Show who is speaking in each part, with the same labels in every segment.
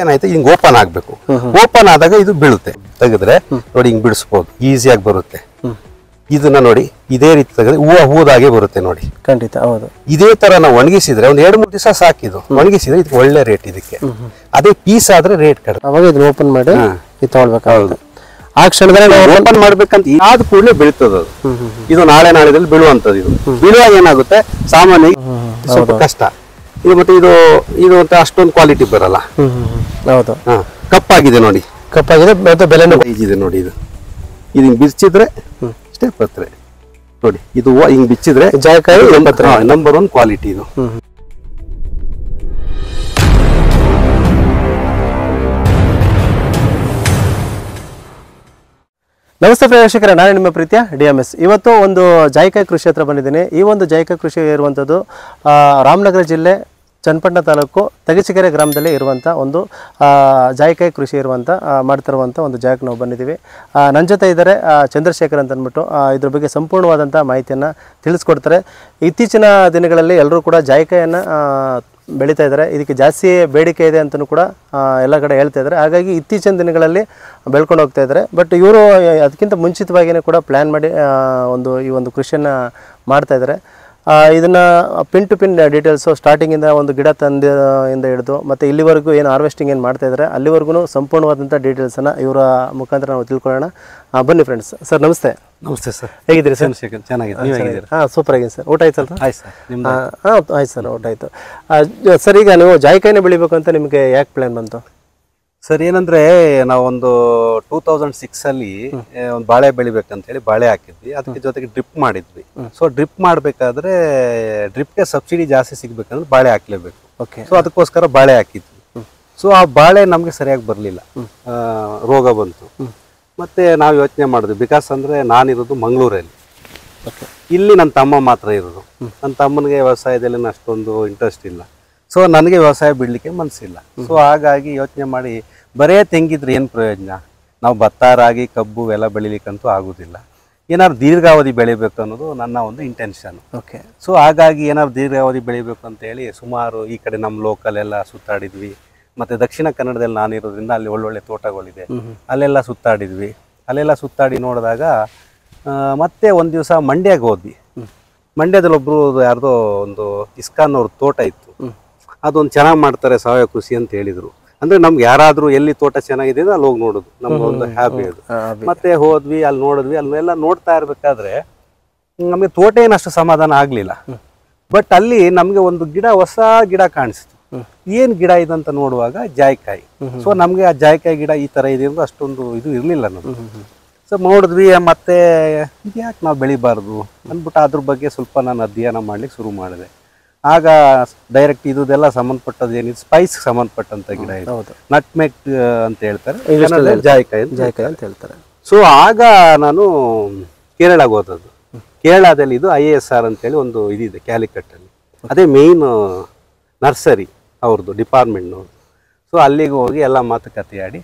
Speaker 1: ಏನಾಯ್ತು ಹಿಂಗ್ ಓಪನ್ ಆಗ್ಬೇಕು. ಓಪನ್ ಆದಾಗ ಇದು ಬೀಳುತ್ತೆ. ತೆಗೆದ್ರೆ ನೋಡಿ ಹಿಂಗ್ ಬಿಡಿಸ್ಬೋದು, ಈಸಿಯಾಗಿ ಬರುತ್ತೆ. ಇದನ್ನ ನೋಡಿ ಇದೇ ರೀತಿ ತೆಗೆದ್ರೆ ಹೂದಾಗೆ ಬರುತ್ತೆ ನೋಡಿ.
Speaker 2: ಖಂಡಿತ ಹೌದು.
Speaker 1: ಇದೇ ತರ ನಾವು ಒಣಗಿಸಿದ್ರೆ ಒಂದ್ 2-3 ದಿವಸ ಸಾಕಿದು ಒಣಗಿಸಿದ್ರೆ ಇದಕ್ಕೆ ಒಳ್ಳೆ ರೇಟ್ ಇದಕ್ಕೆ. ಅದೇ ಪೀಸ್ ಆದ್ರೆ ರೇಟ್ ಕಡಿಮೆ.
Speaker 2: ಅವಾಗ ಇದನ್ನ ಓಪನ್ ಮಾಡಿ ಇದು ತಗೊಳ್ಬೇಕಾಗುತ್ತೆ. ಆ ಕ್ಷಣದಲ್ಲಿ
Speaker 1: ಓಪನ್ ಮಾಡ್ಬೇಕಂತ ಆದ ಕೂಡಲೇ ಬೀಳ್ತದ ಅದು. ಇದು ನಾಳೆದಲ್ಲಿ ಬೀಳುವಂತದ್ದು. ಇದು ಬೀಳುವಾಗ ಏನಾಗುತ್ತೆ ಸಾಮಾನ್ಯ ಸ್ವಲ್ಪ ಕಷ್ಟ. ಇದು ಮತ್ತೆ ಇದು ಅಂತ ಅಷ್ಟೊಂದು ಕ್ವಾಲಿಟಿ ಬರಲ್ಲ.
Speaker 2: ಹೌದು.
Speaker 1: ಕಪ್ಪಾಗಿದೆ ನೋಡಿ,
Speaker 2: ಕಪ್ಪಾಗಿದೆ ಮತ್ತೆ ಬೆಲೆನೂ
Speaker 1: ಇದೆ ನೋಡಿ. ಇದು ಹಿಂಗ್ ಬಿಚ್ಚಿದ್ರೆ ಅಷ್ಟೇ ಪತ್ರೆ ನೋಡಿ. ಇದು ಹಿಂಗ್ ಬಿಚ್ಚಿದ್ರೆ
Speaker 2: ಜಾಯಿಕಾಯಿ
Speaker 1: ನಂಬರ್ 1 ಕ್ವಾಲಿಟಿ ಇದು.
Speaker 2: ನಮಸ್ತೆ ಪ್ರೇಕ್ಷಕರೇ, ನಾನು ನಿಮ್ಮ ಪ್ರೀತಿಯ DMS. ಇವತ್ತು ಒಂದು ಜಾಯಿಕಾಯಿ ಕೃಷಿ ಹತ್ರ ಬಂದಿದ್ದೀನಿ. ಈ ಒಂದು ಜಾಯಿಕಾಯಿ ಕೃಷಿ ಇರುವಂಥದ್ದು ರಾಮನಗರ ಜಿಲ್ಲೆ ಚನ್ನಪಟ್ಟಣ ತಾಲೂಕು ತಗಚಿಕೆರೆ ಗ್ರಾಮದಲ್ಲಿ ಇರುವಂಥ ಒಂದು ಜಾಯಿಕಾಯಿ ಕೃಷಿ ಮಾಡ್ತಿರುವಂಥ ಒಂದು ಜಾಗಕ್ಕೆ ನಾವು ಬಂದಿದ್ದೀವಿ. ನನ್ನ ಜೊತೆ ಇದ್ದಾರೆ ಚಂದ್ರಶೇಖರ್ ಅಂತ ಅಂದ್ಬಿಟ್ಟು ಇದ್ರ ಬಗ್ಗೆ ಸಂಪೂರ್ಣವಾದಂಥ ಮಾಹಿತಿಯನ್ನು ತಿಳಿಸ್ಕೊಡ್ತಾರೆ. ಇತ್ತೀಚಿನ ದಿನಗಳಲ್ಲಿ ಎಲ್ಲರೂ ಕೂಡ ಜಾಯಿಕಾಯನ್ನು ಬೆಳೀತಾ ಇದ್ದಾರೆ. ಇದಕ್ಕೆ ಜಾಸ್ತಿ ಬೇಡಿಕೆ ಇದೆ ಅಂತಲೂ ಕೂಡ ಎಲ್ಲ ಕಡೆ ಹೇಳ್ತಾ ಇದ್ದಾರೆ. ಹಾಗಾಗಿ ಇತ್ತೀಚಿನ ದಿನಗಳಲ್ಲಿ ಬೆಳ್ಕೊಂಡು ಹೋಗ್ತಾ ಇದ್ದಾರೆ. ಬಟ್ ಇವರು ಅದಕ್ಕಿಂತ ಮುಂಚಿತವಾಗಿಯೇ ಕೂಡ ಪ್ಲ್ಯಾನ್ ಮಾಡಿ ಈ ಒಂದು ಕೃಷಿಯನ್ನು ಮಾಡ್ತಾ ಇದ್ದಾರೆ. ಇದನ್ನು ಪಿನ್ ಟು ಪಿನ್ ಡೀಟೇಲ್ಸು ಸ್ಟಾರ್ಟಿಂಗಿಂದ ಒಂದು ಗಿಡ ತಂದಿಂದ ಹಿಡಿದು ಮತ್ತು ಇಲ್ಲಿವರೆಗೂ ಏನು ಹಾರ್ವೆಸ್ಟಿಂಗ್ ಏನು ಮಾಡ್ತಾ ಇದ್ದಾರೆ ಅಲ್ಲಿವರೆಗೂ ಸಂಪೂರ್ಣವಾದಂಥ ಡೀಟೇಲ್ಸನ್ನು ಇವರ ಮುಖಾಂತರ ನಾವು ತಿಳ್ಕೊಳ್ಳೋಣ. ಬನ್ನಿ ಫ್ರೆಂಡ್ಸ್. ಸರ್ ನಮಸ್ತೆ.
Speaker 1: ನಮಸ್ತೆ ಸರ್,
Speaker 2: ಹೇಗಿದ್ದೀರಿ ಸರ್?
Speaker 1: ಚೆನ್ನಾಗಿದೆ.
Speaker 2: ಸೂಪರ್ ಆಗಿದೆ ಸರ್. ಊಟ ಆಯ್ತು ಸರ್?
Speaker 1: ಆಯ್ತು ಸರ್.
Speaker 2: ಆಯ್ತು ಸರ್, ಊಟ ಆಯಿತು. ಸರ್, ಈಗ ನೀವು ಜಾಯಿಕಾಯಿನೇ ಬೆಳಿಬೇಕು ಅಂತ ನಿಮಗೆ ಯಾಕೆ ಪ್ಲ್ಯಾನ್ ಬಂತು
Speaker 1: ಸರ್? ಏನಂದ್ರೆ ನಾವೊಂದು 2006 ಅಲ್ಲಿ ಒಂದು ಬಾಳೆ ಬೆಳಿಬೇಕಂತ ಹೇಳಿ ಬಾಳೆ ಹಾಕಿದ್ವಿ. ಅದಕ್ಕೆ ಜೊತೆಗೆ ಡ್ರಿಪ್ ಮಾಡಿದ್ವಿ. ಸೊ ಡ್ರಿಪ್ ಮಾಡ್ಬೇಕಾದ್ರೆ ಡ್ರಿಪ್ಗೆ ಸಬ್ಸಿಡಿ ಜಾಸ್ತಿ ಸಿಗ್ಬೇಕಂದ್ರೆ ಬಾಳೆ ಹಾಕ್ಲೇಬೇಕು. ಸೊ ಅದಕ್ಕೋಸ್ಕರ ಬಾಳೆ ಹಾಕಿದ್ವಿ. ಸೊ ಆ ಬಾಳೆ ನಮ್ಗೆ ಸರಿಯಾಗಿ ಬರ್ಲಿಲ್ಲ, ರೋಗ ಬಂತು. ಮತ್ತೆ ನಾವು ಯೋಚನೆ ಮಾಡಿದ್ವಿ, ಬಿಕಾಸ್ ಅಂದ್ರೆ ನಾನಿರೋದು ಮಂಗಳೂರಲ್ಲಿ, ಇಲ್ಲಿ ನನ್ನ ತಮ್ಮ ಮಾತ್ರ ಇರೋದು. ನನ್ನ ತಮ್ಮನಿಗೆ ವ್ಯವಸಾಯದಲ್ಲಿ ಅಷ್ಟೊಂದು ಇಂಟ್ರೆಸ್ಟ್ ಇಲ್ಲ. ಸೊ ನನಗೆ ವ್ಯವಸಾಯ ಬಿಡ್ಲಿಕ್ಕೆ ಮನಸ್ಸಿಲ್ಲ. ಸೊ ಹಾಗಾಗಿ ಯೋಚನೆ ಮಾಡಿ ಬರೇ ತೆಂಗಿದ್ರೆ ಏನು ಪ್ರಯೋಜನ, ನಾವು ಭತ್ತ ರಾಗಿ ಕಬ್ಬು ಎಲ್ಲ ಬೆಳಿಲಿಕ್ಕಂತೂ ಆಗೋದಿಲ್ಲ. ಏನಾದ್ರು ದೀರ್ಘಾವಧಿ ಬೆಳಿಬೇಕು ಅನ್ನೋದು ನನ್ನ ಒಂದು ಇಂಟೆನ್ಷನ್. ಸೊ ಹಾಗಾಗಿ ಏನಾದ್ರು ದೀರ್ಘಾವಧಿ ಬೆಳಿಬೇಕು ಅಂತ ಹೇಳಿ ಸುಮಾರು ಈ ಕಡೆ ನಮ್ಮ ಲೋಕಲ್ ಎಲ್ಲ ಸುತ್ತಾಡಿದ್ವಿ. ಮತ್ತು ದಕ್ಷಿಣ ಕನ್ನಡದಲ್ಲಿ ನಾನಿರೋದ್ರಿಂದ ಅಲ್ಲಿ ಒಳ್ಳೊಳ್ಳೆ ತೋಟಗಳಿದೆ, ಅಲ್ಲೆಲ್ಲ ಸುತ್ತಾಡಿದ್ವಿ. ಅಲ್ಲೆಲ್ಲ ಸುತ್ತಾಡಿ ನೋಡಿದಾಗ ಮತ್ತೆ ಒಂದು ದಿವಸ ಮಂಡ್ಯಕ್ಕೆ ಹೋದ್ವಿ. ಮಂಡ್ಯದಲ್ಲಿ ಒಬ್ಬರು ಯಾರ್ದೋ ಒಂದು ಇಸ್ಕಾನ್ ಅವ್ರ ತೋಟ ಇತ್ತು. ಅದೊಂದು ಚೆನ್ನಾಗಿ ಮಾಡ್ತಾರೆ ಸಾವಯವ ಕೃಷಿ ಅಂತ ಹೇಳಿದ್ರು. ಅಂದ್ರೆ ನಮ್ಗೆ ಯಾರಾದ್ರೂ ಎಲ್ಲಿ ತೋಟ ಚೆನ್ನಾಗಿದೆ ಅಲ್ಲಿ ಹೋಗಿ ನೋಡೋದು ನಮ್ಗೆ ಒಂದು ಹ್ಯಾಬಿ ಅದು. ಮತ್ತೆ ಹೋದ್ವಿ, ಅಲ್ಲಿ ನೋಡಿದ್ವಿ. ಅಲ್ಲೆಲ್ಲ ನೋಡ್ತಾ ಇರ್ಬೇಕಾದ್ರೆ ನಮ್ಗೆ ತೋಟ ಏನಷ್ಟು ಸಮಾಧಾನ ಆಗ್ಲಿಲ್ಲ. ಬಟ್ ಅಲ್ಲಿ ನಮ್ಗೆ ಒಂದು ಗಿಡ, ಹೊಸ ಗಿಡ ಕಾಣಿಸ್ತು. ಏನ್ ಗಿಡ ಇದಂತ ನೋಡುವಾಗ ಜಾಯಿಕಾಯಿ. ಸೊ ನಮ್ಗೆ ಆ ಜಾಯಿಕಾಯಿ ಗಿಡ ಈ ತರ ಇದೆ ಅಂದ್ರೆ ಅಷ್ಟೊಂದು ಇದು ಇರ್ಲಿಲ್ಲ ನಮ್ಗೆ. ಸೊ ನೋಡಿದ್ವಿ. ಮತ್ತೆ ಯಾಕೆ ನಾವು ಬೆಳಿಬಾರ್ದು ಅಂದ್ಬಿಟ್ಟು ಅದ್ರ ಬಗ್ಗೆ ಸ್ವಲ್ಪ ನಾನು ಅಧ್ಯಯನ ಮಾಡ್ಲಿಕ್ಕೆ ಶುರು ಮಾಡಿದೆ. ಆಗ ಡೈರೆಕ್ಟ್ ಇದೆಲ್ಲ ಸಂಬಂಧಪಟ್ಟದ್ದು ಏನಿದೆ, ಸ್ಪೈಸ್ ಸಂಬಂಧಪಟ್ಟಂತ ಗಿಡ ಇದೆ, ನಟ್ಮೆಗ್ ಅಂತ ಹೇಳ್ತಾರೆ, ಜಾಯಿಕಾಯಿ
Speaker 2: ಅಂತ ಹೇಳ್ತಾರೆ.
Speaker 1: ಸೊ ಆಗ ನಾನು ಕೇರಳಗೆ ಹೋದದ್ದು. ಕೇರಳದಲ್ಲಿ ಇದು IASR ಅಂತೇಳಿ ಒಂದು ಇದಿದೆ ಕ್ಯಾಲಿಕಟ್ ಅಲ್ಲಿ, ಅದೇ ಮೇನ್ ನರ್ಸರಿ ಅವ್ರದ್ದು ಡಿಪಾರ್ಟ್ಮೆಂಟ್ನವ್ರದ್ದು. ಸೊ ಅಲ್ಲಿಗೆ ಹೋಗಿ ಎಲ್ಲ ಮಾತುಕತೆ ಆಡಿ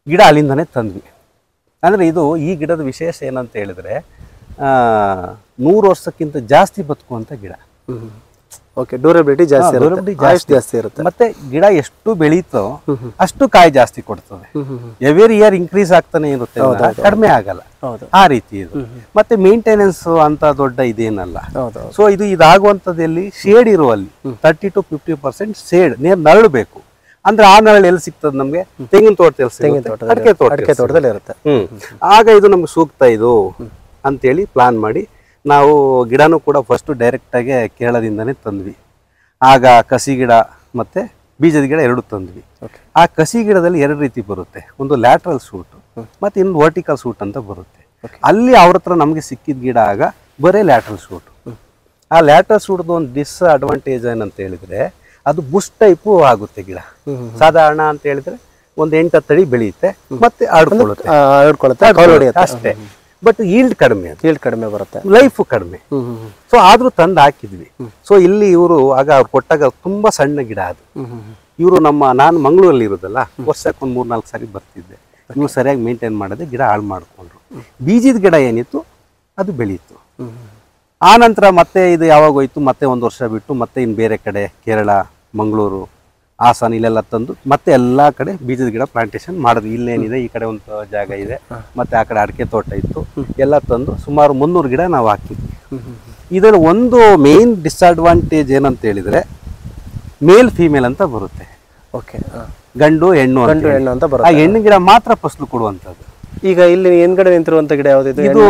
Speaker 1: ಗಿಡ ಅಲ್ಲಿಂದನೇ ತಂದ್ವಿ. ಅಂದರೆ ಈ ಗಿಡದ ವಿಶೇಷ ಏನಂತ ಹೇಳಿದ್ರೆ 100 ವರ್ಷಕ್ಕಿಂತ ಜಾಸ್ತಿ ಬದುಕುವಂಥ ಗಿಡ.
Speaker 2: ಡ್ಯೂರಬಿಲಿಟಿ ಜಾಸ್ತಿ ಇರುತ್ತೆ.
Speaker 1: ಮತ್ತೆ ಗಿಡ ಎಷ್ಟು ಬೆಳೀತೋ ಅಷ್ಟು ಕಾಯಿ ಜಾಸ್ತಿ ಕೊಡ್ತದೆ. ಎವ್ರಿ ಇಯರ್ ಇನ್ಕ್ರೀಸ್ ಆಗ್ತಾನೆ ಇರುತ್ತೆ, ಕಡಿಮೆ ಆಗಲ್ಲ. ಆ ರೀತಿ ಇದು. ಮತ್ತೆ ಮೇಂಟೆನೆನ್ಸ್ ಅಂತ ದೊಡ್ಡ ಇದೇನಲ್ಲ. ಸೊ ಇದಾಗುವಂಥದ್ದು ಎಲ್ಲಿ ಶೇಡ್ ಇರುವಲ್ಲಿ 30 to 50% ಶೇಡ್ ನೆರಳು ಬೇಕು. ಅಂದ್ರೆ ಆ ನೆರಳು ಎಲ್ಲಿ ಸಿಗ್ತದೆ ನಮ್ಗೆ? ತೆಂಗಿನ ತೋಟದಲ್ಲಿ, ಅಡಿಕೆ ತೋಟದಲ್ಲಿ ಇರುತ್ತೆ. ಆಗ ಇದು ನಮ್ಗೆ ಸೂಕ್ತ ಇದು ಅಂತೇಳಿ ಪ್ಲಾನ್ ಮಾಡಿ ನಾವು ಗಿಡನೂ ಕೂಡ ಫಸ್ಟು ಡೈರೆಕ್ಟಾಗಿ ಕೇರಳದಿಂದನೇ ತಂದ್ವಿ. ಆಗ ಕಸಿ ಗಿಡ ಮತ್ತು ಬೀಜದ ಗಿಡ 2 ತಂದ್ವಿ. ಆ ಕಸಿ ಗಿಡದಲ್ಲಿ 2 ರೀತಿ ಬರುತ್ತೆ, ಒಂದು ಲ್ಯಾಟ್ರಲ್ ಶೂಟು ಮತ್ತು ಇನ್ನೊಂದು ವರ್ಟಿಕಲ್ ಶೂಟ್ ಅಂತ ಬರುತ್ತೆ. ಅಲ್ಲಿ ಅವ್ರ ಹತ್ರ ನಮಗೆ ಸಿಕ್ಕಿದ ಗಿಡ ಆಗ ಬರೀ ಲ್ಯಾಟ್ರಲ್ ಶೂಟು. ಆ ಲ್ಯಾಟ್ರಲ್ ಶೂಟ್ದು ಒಂದು ಡಿಸ್ಅಡ್ವಾಂಟೇಜ್ ಏನಂತ ಹೇಳಿದ್ರೆ ಅದು ಬುಷ್ ಟೈಪು ಆಗುತ್ತೆ ಗಿಡ. ಸಾಧಾರಣ ಅಂತ ಹೇಳಿದ್ರೆ ಒಂದು 8-10 ಅಡಿ ಬೆಳೆಯುತ್ತೆ, ಮತ್ತೆ ಆಡ್ಕೊಳ್ಳುತ್ತೆ ಅಷ್ಟೇ. ಬಟ್ ಈಲ್ಡ್ ಕಡಿಮೆ ಬರುತ್ತೆ, ಲೈಫ್ ಕಡಿಮೆ. ಸೊ ಆದ್ರೂ ತಂದು ಹಾಕಿದ್ವಿ. ಸೊ ಇಲ್ಲಿ ಇವರು ಆಗ ಅವ್ರು ಕೊಟ್ಟಾಗ ತುಂಬಾ ಸಣ್ಣ ಗಿಡ ಅದು. ಇವರು ನಾನು ಮಂಗಳೂರಲ್ಲಿ ಇರೋದಲ್ಲ, ವರ್ಷಕ್ಕೆ ಒಂದು 3-4 ಸಾರಿ ಬರ್ತಿದ್ದೆ. ಇವ್ರು ಸರಿಯಾಗಿ ಮೇಂಟೈನ್ ಮಾಡದೆ ಗಿಡ ಹಾಳು ಮಾಡ್ಕೊಂಡ್ರು. ಬೀಜದ ಗಿಡ ಏನಿತ್ತು ಅದು ಬೆಳೀತು. ಆ ನಂತರ ಮತ್ತೆ ಇದು ಯಾವಾಗ ಹೋಯ್ತು, ಮತ್ತೆ 1 ವರ್ಷ ಬಿಟ್ಟು ಮತ್ತೆ ಇನ್ನು ಬೇರೆ ಕಡೆ ಕೇರಳ, ಮಂಗಳೂರು ಹಾಸನ ಇಲ್ಲೆಲ್ಲ ತಂದು ಮತ್ತೆ ಎಲ್ಲಾ ಕಡೆ ಬೀಜದ ಗಿಡ ಪ್ಲಾಂಟೇಶನ್ ಮಾಡಿದ್ವಿ. ಇಲ್ಲೇನಿದೆ ಈ ಕಡೆ ಒಂದು ಜಾಗ ಇದೆ, ಮತ್ತೆ ಆ ಕಡೆ ಅಡಿಕೆ ತೋಟ ಇತ್ತು, ಎಲ್ಲ ತಂದು ಸುಮಾರು 300 ಗಿಡ ನಾವು ಹಾಕಿದ್ವಿ. ಇದರ ಒಂದು ಮೇನ್ ಡಿಸ್ಅಡ್ವಾಂಟೇಜ್ ಏನಂತ ಹೇಳಿದ್ರೆ ಮೇಲ್ ಫೀಮೇಲ್ ಅಂತ ಬರುತ್ತೆ.
Speaker 2: ಓಕೆ,
Speaker 1: ಗಂಡು ಹೆಣ್ಣು
Speaker 2: ಅಂತ
Speaker 1: ಆ
Speaker 2: ಬರುತ್ತೆ.
Speaker 1: ಹೆಣ್ಣು ಗಿಡ ಮಾತ್ರ ಫಸಲು ಕೊಡುವಂತದ್ದು.
Speaker 2: ಈಗ ಇಲ್ಲಿ ಹಿಂದ್ಗಡೆ ನಿಂತಿರುವಂತ ಗಿಡ ಯಾವ್ದಿದು?
Speaker 1: ಇದು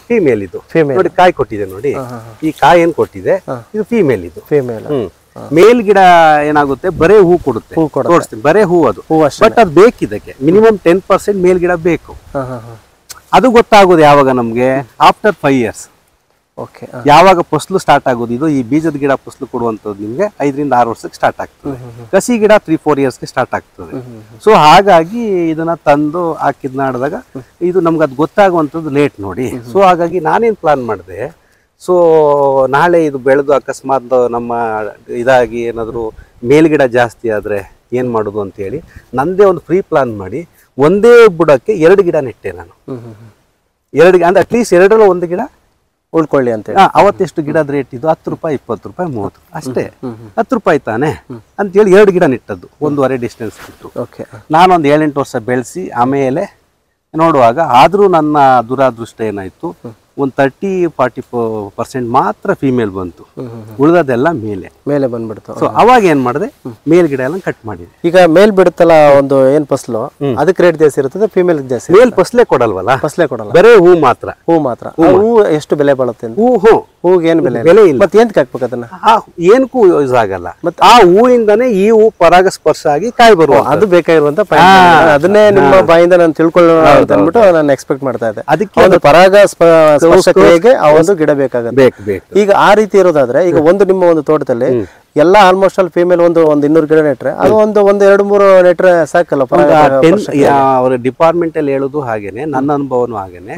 Speaker 1: ಫೀಮೇಲ್. ಇದು ನೋಡಿ ಕಾಯಿ ಕೊಟ್ಟಿದೆ ನೋಡಿ, ಈ ಕಾಯಿ ಏನ್ ಕೊಟ್ಟಿದೆ ಇದು ಫೀಮೇಲ್. ಇದು
Speaker 2: ಫೀಮೇಲ್.
Speaker 1: ಮೇಲ್ ಗಿಡ ಏನಾಗುತ್ತೆ ಬರೇ ಹೂ ಕೊಡುತ್ತೆ, ತೋರಿಸ್ತೀನಿ ಬರೇ ಹೂ ಅದು. ಬಟ್ ಅದು ಬೇಕಿದಕ್ಕೆ ಮಿನಿಮಮ್ 10% ಮೇಲ್ ಗಿಡ ಬೇಕು. ಅದು ಗೊತ್ತಾಗೋದು ಯಾವಾಗ ನಮ್ಗೆ ಆಫ್ಟರ್ 5 years.
Speaker 2: ಓಕೆ,
Speaker 1: ಯಾವಾಗ ಫಸಲು ಸ್ಟಾರ್ಟ್ ಆಗೋದು, ಇದು ಈ ಬೀಜದ ಗಿಡ ಫಸಲು ಕೊಡುವಂಥದ್ದು ನಿಮ್ಗೆ 5 ರಿಂದ 6 ವರ್ಷಕ್ಕೆ ಸ್ಟಾರ್ಟ್ ಆಗ್ತದೆ. ಕಸಿ ಗಿಡ 3-4 yearsಗೆ ಸ್ಟಾರ್ಟ್ ಆಗ್ತದೆ. ಸೊ ಹಾಗಾಗಿ ಇದನ್ನ ತಂದು ಹಾಕಿದ್ ನಾಡಿದಾಗ ಇದು ನಮ್ಗೆ ಅದು ಗೊತ್ತಾಗುವಂಥದ್ದು ಲೇಟ್ ನೋಡಿ. ಸೊ ಹಾಗಾಗಿ ನಾನೇನ್ ಪ್ಲಾನ್ ಮಾಡಿದೆ, ಸೊ ನಾಳೆ ಇದು ಬೆಳೆದು ಅಕಸ್ಮಾತ್ ನಮ್ಮ ಇದಾಗಿ ಏನಾದ್ರು ಮೇಲ್ಗಿಡ ಜಾಸ್ತಿ ಆದ್ರೆ ಏನ್ ಮಾಡೋದು ಅಂತ ಹೇಳಿ ನಂದೇ ಒಂದು ಫ್ರೀ ಪ್ಲಾನ್ ಮಾಡಿ ಒಂದೇ ಬುಡಕ್ಕೆ 2 ಗಿಡ ನೆಟ್ಟೆ ನಾನು. 2 ಅಂದ್ರೆ ಅಟ್ಲೀಸ್ಟ್ 2ರಲ್ಲಿ 1 ಗಿಡ
Speaker 2: ಉಳ್ಕೊಳ್ಳಿ ಅಂತ ಹೇಳಿ.
Speaker 1: ಅವತ್ತೆಷ್ಟು ಗಿಡದ ರೇಟ್ ಇದು? 10 ರೂಪಾಯಿ, 20 ರೂಪಾಯಿ, 30 ಅಷ್ಟೇ. 10 ರೂಪಾಯಿ ತಾನೆ ಅಂತೇಳಿ 2 ಗಿಡ ನೆಟ್ಟದ್ದು, 1.5 ಡಿಸ್ಟೆನ್ಸ್ ಬಿಟ್ಟು.
Speaker 2: ಓಕೆ,
Speaker 1: ನಾನೊಂದು 7-8 ವರ್ಷ ಬೆಳೆಸಿ ಆಮೇಲೆ ನೋಡುವಾಗ ಆದ್ರೂ ನನ್ನ ದುರಾದೃಷ್ಟ ಏನಾಯ್ತು, ಒಂದು 30-40% ಮಾತ್ರ ಫೀಮೇಲ್ ಬಂತು, ಉಳಿದದೆಲ್ಲ ಮೇಲೆ
Speaker 2: ಬಂದ್ಬಿಡ್ತು.
Speaker 1: ಸೊ ಅವಾಗ ಏನ್ ಮಾಡಿದೆ, ಮೇಲ್ ಗಿಡ ಎಲ್ಲ ಕಟ್ ಮಾಡಿದೆ.
Speaker 2: ಈಗ ಮೇಲ್ ಬಿಡುತ್ತಲ್ಲ ಒಂದು ಏನ್ ಫಸಲು, ಅದಕ್ಕೆ ರೇಟ್ ಜಾಸ್ತಿ ಇರ್ತದೆ, ಫೀಮೇಲ್ ಜಾಸ್ತಿ?
Speaker 1: ಮೇಲ್ ಫಸಲೇ ಕೊಡಲ್ವಲ್ಲ,
Speaker 2: ಫಸಲೇ ಕೊಡಲ್ಲ,
Speaker 1: ಬರೇ ಹೂ ಮಾತ್ರ.
Speaker 2: ಹೂ ಎಷ್ಟು ಬೆಲೆ ಬಾಳುತ್ತೆ? ಹೂಗೆ ಏನು ಬೆಲೆ
Speaker 1: ಇಲ್ಲ.
Speaker 2: ಮತ್ತೆ ಏನ್ ಹಾಕ್ಬೇಕು ಅದನ್ನ?
Speaker 1: ಏನಕ್ಕೂ ಯೂಸ್ ಆಗಲ್ಲ. ಮತ್ತೆ ಆ ಹೂವಿಂದಾನೇ ಈ ಹೂ ಪರಾಗಸ್ಪರ್ಶ ಆಗಿ ಕಾಯಿ ಬರುವ,
Speaker 2: ಅದು ಬೇಕಾಗಿರುವಂತ ಅದನ್ನೇ ನಿಮ್ಮ ಬಾಯಿಂದ ನಾನು ತಿಳ್ಕೊಳ್ಳೋಣ ಅಂತ ಅಂದ್ಬಿಟ್ಟು ನಾನು ಎಕ್ಸ್ಪೆಕ್ಟ್ ಮಾಡ್ತಾ ಇದ್ದೆ. ಅದಕ್ಕೆ ಒಂದು ಪರಾಗಸ್ಪರ್ಶಕ್ಕೆ ಆ ಒಂದು ಗಿಡ ಬೇಕಾಗುತ್ತೆ. ಈಗ ಆ ರೀತಿ ಇರೋದಾದ್ರೆ, ಈಗ ನಿಮ್ಮ ಒಂದು ತೋಟದಲ್ಲಿ ಎಲ್ಲ ಆಲ್ಮೋಸ್ಟ್ ಆಲ್ ಫೀಮೇಲ್ ಒಂದು 200 ಗಿಡ ನೆಟ್ರೆ ಅದು ಒಂದು 2-3 ನೆಟ್ರೆ ಸಾಕಲ್ಲ?
Speaker 1: ಅವ್ರ ಡಿಪಾರ್ಟ್ಮೆಂಟ್ ಅಲ್ಲಿ ಹೇಳುದು ಹಾಗೇನೆ, ನನ್ನ ಅನುಭವನು ಹಾಗೇನೆ.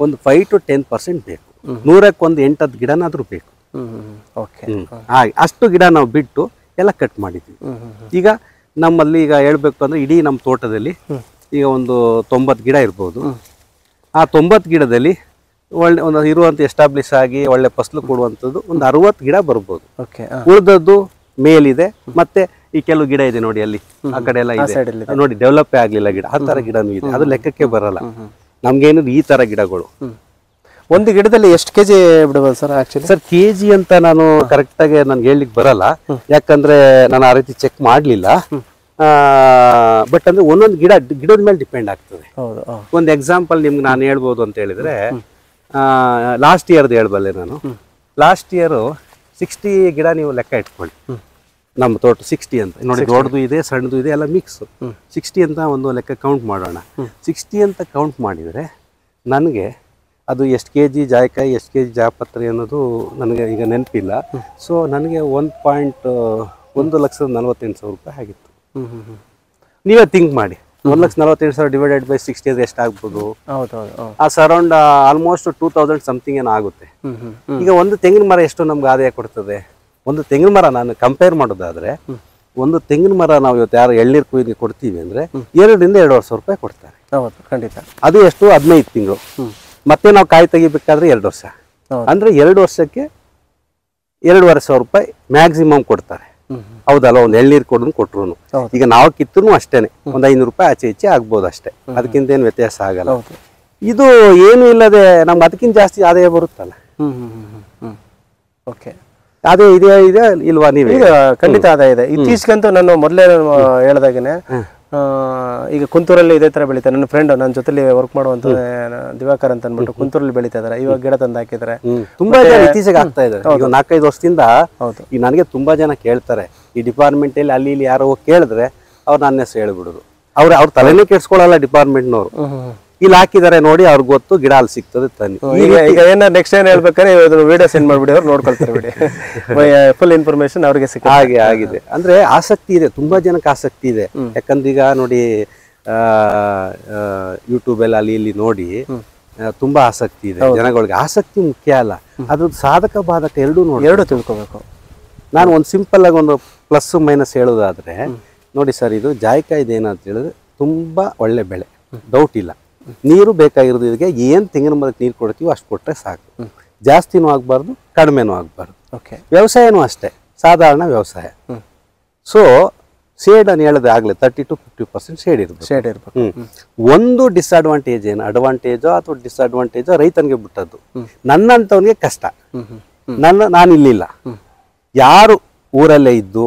Speaker 1: ಒಂದು 5 to 10% ಬೇಕು, 100ಕ್ಕೆ ಒಂದು 8-10 ಗಿಡನಾದ್ರೂ ಬೇಕು. ಹಾಗೆ ಅಷ್ಟು ಗಿಡ ನಾವು ಬಿಟ್ಟು ಎಲ್ಲ ಕಟ್ ಮಾಡಿದ್ವಿ. ಈಗ ನಮ್ಮಲ್ಲಿ ಈಗ ಹೇಳ್ಬೇಕು ಅಂದ್ರೆ ಇಡೀ ನಮ್ಮ ತೋಟದಲ್ಲಿ ಈಗ ಒಂದು 90 ಗಿಡ ಇರ್ಬೋದು. ಆ 90 ಗಿಡದಲ್ಲಿ ಒಳ್ಳೆ ಒಂದು ಇರುವಂತ ಎಸ್ಟಾಬ್ಲಿಷ್ ಆಗಿ ಒಳ್ಳೆ ಫಸಲು ಕೊಡುವಂಥದ್ದು ಒಂದು 60 ಗಿಡ ಬರ್ಬೋದು. ಉಳಿದದ್ದು ಮೇಲಿದೆ. ಮತ್ತೆ ಈ ಕೆಲವು ಗಿಡ ಇದೆ ನೋಡಿ ಅಲ್ಲಿ, ಆ ಕಡೆ ಎಲ್ಲ ಇದೆ ನೋಡಿ, ಡೆವಲಪೇ ಆಗ್ಲಿಲ್ಲ ಗಿಡ, ಆ ತರ ಗಿಡನೂ ಇದೆ. ಅದು ಲೆಕ್ಕಕ್ಕೆ ಬರಲ್ಲ ನಮ್ಗೇನು ಈ ತರ ಗಿಡಗಳು.
Speaker 2: ಒಂದು ಗಿಡದಲ್ಲಿ ಎಷ್ಟು ಕೆಜಿ ಬಿಡಬಹುದು ಸರ್? ಆಕ್ಚುಲಿ
Speaker 1: ಸರ್ ಕೆಜಿ ಅಂತ ನಾನು ಕರೆಕ್ಟ್ ಆಗಿ ನನ್ಗೆ ಹೇಳಲಿಕ್ಕೆ ಬರಲ್ಲ, ಯಾಕಂದ್ರೆ ನಾನು ಆ ರೀತಿ ಚೆಕ್ ಮಾಡ್ಲಿಲ್ಲ. ಬಟ್ ಅಂದ್ರೆ ಒಂದೊಂದು ಗಿಡದ ಮೇಲೆ ಡಿಪೆಂಡ್ ಆಗ್ತದೆ. ಒಂದು ಎಕ್ಸಾಂಪಲ್ ನಿಮ್ಗೆ ನಾನು ಹೇಳ್ಬೋದು ಅಂತ ಹೇಳಿದ್ರೆ, ಲಾಸ್ಟ್ ಇಯರ್ದು ಹೇಳ್ಬಲ್ಲೆ ನಾನು. ಲಾಸ್ಟ್ ಇಯರ್ 60 ಗಿಡ ನೀವು ಲೆಕ್ಕ ಇಟ್ಕೊಳ್ಳಿ. ನಮ್ಮ ತೋಟ 60 ಅಂತ ನೋಡಿ, ದೊಡ್ಡದು ಇದೆ ಸಣ್ಣದು ಇದೆ ಎಲ್ಲ ಮಿಕ್ಸ್. 60 ಅಂತ ಒಂದು ಲೆಕ್ಕ ಕೌಂಟ್ ಮಾಡೋಣ. 60 ಅಂತ ಕೌಂಟ್ ಮಾಡಿದರೆ ನನಗೆ ಅದು ಎಷ್ಟು ಕೆಜಿ ಜಾಯಿಕಾಯಿ, ಎಷ್ಟು ಕೆಜಿ ಜಾಪತ್ರೆ ಅನ್ನೋದು ನನಗೆ ಈಗ ನೆನಪಿಲ್ಲ. ಸೊ ನನಗೆ 1,40,48,000 ರೂಪಾಯಿ ಆಗಿತ್ತು. ನೀವೇ ಥಿಂಕ್ ಮಾಡಿ, 1,48,000 ಡಿವೈಡೆಡ್ ಬೈ 60 ಅದು ಎಷ್ಟಾಗ್ಬೋದು? ಆ ಸರೌಂಡ್ ಆಲ್ಮೋಸ್ಟ್ 2,000 ಸಮಥಿಂಗ್ ಏನೋ ಆಗುತ್ತೆ. ಈಗ ಒಂದು ತೆಂಗಿನ ಮರ ಎಷ್ಟು ನಮ್ಗೆ ಆದಾಯ ಕೊಡ್ತದೆ? ಒಂದು ತೆಂಗಿನ ಮರ ನಾನು ಕಂಪೇರ್ ಮಾಡೋದಾದ್ರೆ, ಒಂದು ತೆಂಗಿನ ಮರ ನಾವು ಇವತ್ತು ಯಾರು ಎಳ್ನೀರು ಕುಯ್ದು ಕೊಡ್ತೀವಿ ಅಂದ್ರೆ 2 ರಿಂದ 2,500 ರೂಪಾಯಿ ಕೊಡ್ತಾರೆ.
Speaker 2: ಖಂಡಿತ.
Speaker 1: ಅದು ಎಷ್ಟು? 15 ತಿಂಗಳು. ಮತ್ತೆ ನಾವು ಕಾಯಿ ತೆಗಿಬೇಕಾದ್ರೆ 2 ವರ್ಷ, ಅಂದ್ರೆ 2 ವರ್ಷಕ್ಕೆ 2,500 ರೂಪಾಯಿ ಮ್ಯಾಕ್ಸಿಮಮ್ ಕೊಡ್ತಾರೆ. ಹೌದಲ್ಲ? ಒಂದು ಎಳ್ನೀರು ಕೊಟ್ರು ಈಗ ನಾವು ಕಿತ್ತೂ ಅಷ್ಟೇನೆ ಒಂದು 500 ರೂಪಾಯಿ ಆಚೆ ಈಚೆ ಆಗ್ಬೋದು ಅಷ್ಟೇ, ಅದಕ್ಕಿಂತ ಏನು ವ್ಯತ್ಯಾಸ ಆಗಲ್ಲ. ಇದು ಏನು ಇಲ್ಲದೆ ನಮ್ಗೆ ಅದಕ್ಕಿಂತ ಜಾಸ್ತಿ ಆದಾಯ ಬರುತ್ತಲ್ಲ. ಅದೇ ಇದೆ ಇಲ್ವಾ? ನೀವೇ
Speaker 2: ಖಂಡಿತ ಆದಾಯ ಇದೆ. ಇತ್ತೀಚೆಗಂತೂ ನಾನು ಮೊದಲೇ ಹೇಳ್ದಾಗೇನೆ ಈಗ ಕುಂತೂರಲ್ಲಿ ಇದೇ ತರ ಬೆಳೀತಾರೆ. ನನ್ನ ಫ್ರೆಂಡ್ ನನ್ನ ಜೊತೆಲಿ ವರ್ಕ್ ಮಾಡುವಂತ ದಿವಾಕರ್ ಅಂತ ಅಂದ್ಬಿಟ್ಟು ಕುಂತೂರಲ್ಲಿ ಬೆಳೀತಾ ಇದಾರೆ. ಇವಾಗ ಗಿಡ ತಂದು ಹಾಕಿದ್ದಾರೆ. ತುಂಬಾ ಜನ ಇತ್ತೀಚೆಗೆ ಆಗ್ತಾ ಇದ್ದಾರೆ. ಈಗ 4-5 ವರ್ಷದಿಂದ ಈಗ ನನಗೆ ತುಂಬಾ ಜನ ಕೇಳ್ತಾರೆ, ಈ ಡಿಪಾರ್ಟ್ಮೆಂಟ್ ಅಲ್ಲಿ ಅಲ್ಲಿ ಇಲ್ಲಿ ಯಾರೋ ಕೇಳಿದ್ರೆ ಅವ್ರು ನನ್ನ ಹೆಸರು ಹೇಳ್ಬಿಡುದು. ಅವ್ರ ತಲೆನೇ ಕೆಡ್ಸ್ಕೊಳಲ್ಲ ಡಿಪಾರ್ಟ್ಮೆಂಟ್ ನವರು. ಇಲ್ಲಿ ಹಾಕಿದ್ದಾರೆ ನೋಡಿ, ಅವ್ರಿಗೆ ಗೊತ್ತು ಗಿಡ ಅಲ್ಲಿ ಸಿಗ್ತದೆ ತನ್ನಿ. ಈಗ ಏನ ನೆಕ್ಸ್ಟ್ ಏನ್ ಹೇಳ್ಬೇಕಾದ್ರೆ ವಿಡಿಯೋ ಸೆಂಡ್ ಮಾಡ್ಬಿಡಿ, ಅವ್ರು ನೋಡ್ಕೊಳ್ತಾರೆ ಬಿಡಿ. ಫುಲ್ ಇನ್ಫಾರ್ಮೇಶನ್ ಅವ್ರಿಗೆ ಸಿಕ್ಕ ಹಾಗೆ ಆಗಿದೆ. ಅಂದ್ರೆ ಆಸಕ್ತಿ ಇದೆ, ತುಂಬಾ ಜನಕ್ಕೆ ಆಸಕ್ತಿ ಇದೆ. ಯಾಕಂದ್ರೆ ಈಗ ನೋಡಿ ಯೂಟ್ಯೂಬ್ ಅಲ್ಲಿ ಅಲ್ಲಿ ಇಲ್ಲಿ ನೋಡಿ ತುಂಬಾ ಆಸಕ್ತಿ ಇದೆ ಜನಗಳಿಗೆ. ಆಸಕ್ತಿ ಮುಖ್ಯ ಅಲ್ಲ, ಅದ್ರ ಸಾಧಕ ಬಾಧಕ ಎರಡು ತಿಳ್ಕೊಬೇಕು. ನಾನು ಒಂದು ಸಿಂಪಲ್ ಆಗಿ ಒಂದು ಪ್ಲಸ್ ಮೈನಸ್ ಹೇಳೋದಾದ್ರೆ ನೋಡಿ ಸರ್, ಇದು ಜಾಯಿಕಾಯಿದು ಏನಂತ ಹೇಳಿದ್ರೆ ತುಂಬಾ ಒಳ್ಳೆ ಬೆಳೆ, ಡೌಟ್ ಇಲ್ಲ. ನೀರು ಬೇಕಾಗಿರೋದು ಇದಕ್ಕೆ. ಏನು ತೆಂಗಿನ ಮರಕ್ಕೆ ನೀರು ಕೊಡ್ತೀವೋ ಅಷ್ಟು ಕೊಟ್ಟರೆ ಸಾಕು. ಜಾಸ್ತಿನೂ ಆಗಬಾರ್ದು, ಕಡಿಮೆನೂ ಆಗಬಾರ್ದು. ವ್ಯವಸಾಯನೂ ಅಷ್ಟೇ, ಸಾಧಾರಣ ವ್ಯವಸಾಯ. ಸೊ
Speaker 1: ಶೇಡ್ అని ಹೇಳಿದೆ ಆಗ್ಲೇ 30 to 50% ಶೇಡ್ ಇರ್ಬೇಕು.
Speaker 2: ಶೇಡ್ ಇರ್ಬೇಕು.
Speaker 1: ಒಂದು ಡಿಸ್ಅಡ್ವಾಂಟೇಜ್ ಏನು ಅಡ್ವಾಂಟೇಜೋ ಅಥವಾ ಡಿಸ್ಅಡ್ವಾಂಟೇಜೋ ರೈತನಿಗೆ ಬಿಟ್ಟದ್ದು. ನನ್ನಂತವನಿಗೆ ಕಷ್ಟ. ನಾನು ಇಲ್ಲಿಲ್ಲ, ಯಾರು ಊರಲ್ಲೇ ಇದ್ದು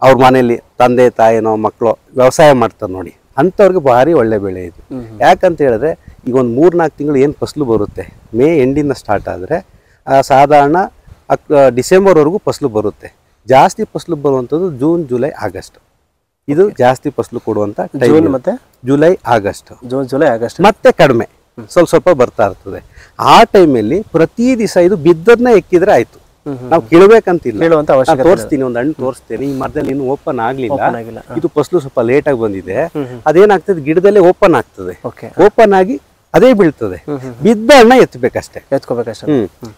Speaker 1: ಅವ್ರ ಮನೇಲಿ ತಂದೆ ತಾಯಿನೋ ಮಕ್ಕಳು ವ್ಯವಸಾಯ ಮಾಡ್ತಾರೆ ನೋಡಿ, ಅಂಥವ್ರಿಗೆ ಭಾರಿ ಒಳ್ಳೆ ಬೆಳೆ ಇದು. ಯಾಕಂತ ಹೇಳಿದ್ರೆ ಈಗ ಒಂದು 3-4 ತಿಂಗಳು ಏನು ಫಸಲು ಬರುತ್ತೆ, ಮೇ ಎಂಡಿಂದ ಸ್ಟಾರ್ಟ್ ಆದರೆ ಸಾಧಾರಣ ಡಿಸೆಂಬರ್ವರೆಗೂ ಫಸಲು ಬರುತ್ತೆ. ಜಾಸ್ತಿ ಫಸಲು ಬರುವಂಥದ್ದು ಜೂನ್, ಜುಲೈ, ಆಗಸ್ಟ್. ಇದು ಜಾಸ್ತಿ ಫಸಲು ಕೊಡುವಂಥ ಟೈಮ್.
Speaker 2: ಮತ್ತೆ
Speaker 1: ಜುಲೈ, ಆಗಸ್ಟ್,
Speaker 2: ಜುಲೈ, ಆಗಸ್ಟ್
Speaker 1: ಮತ್ತೆ ಕಡಿಮೆ ಸ್ವಲ್ಪ ಬರ್ತಾ ಇರ್ತದೆ. ಆ ಟೈಮಲ್ಲಿ ಪ್ರತಿ ದಿವಸ ಇದು ಬಿದ್ದದನ್ನ ಎಕ್ಕಿದ್ರೆ ಆಯ್ತು, ನಾವು ಕೀಳ್ಬೇಕಂತಿಲ್ಲ. ತೋರಿಸ್ತೀನಿ, ಒಂದು ಹಣ್ಣು ತೋರಿಸ್ತೇನೆ. ಈ ಮರದಲ್ಲಿ ಇನ್ನು ಓಪನ್ ಆಗ್ಲಿಲ್ಲ, ಇದು ಫಸಲು ಸ್ವಲ್ಪ ಲೇಟ್ ಆಗಿ ಬಂದಿದೆ. ಅದೇನಾಗ್ತದೆ, ಗಿಡದಲ್ಲೇ ಓಪನ್ ಆಗ್ತದೆ. ಓಪನ್ ಆಗಿ ಅದೇ ಬೀಳ್ತದೆ. ಬಿದ್ದ ಹಣ್ಣ ಎತ್ತಬೇಕಷ್ಟೇ,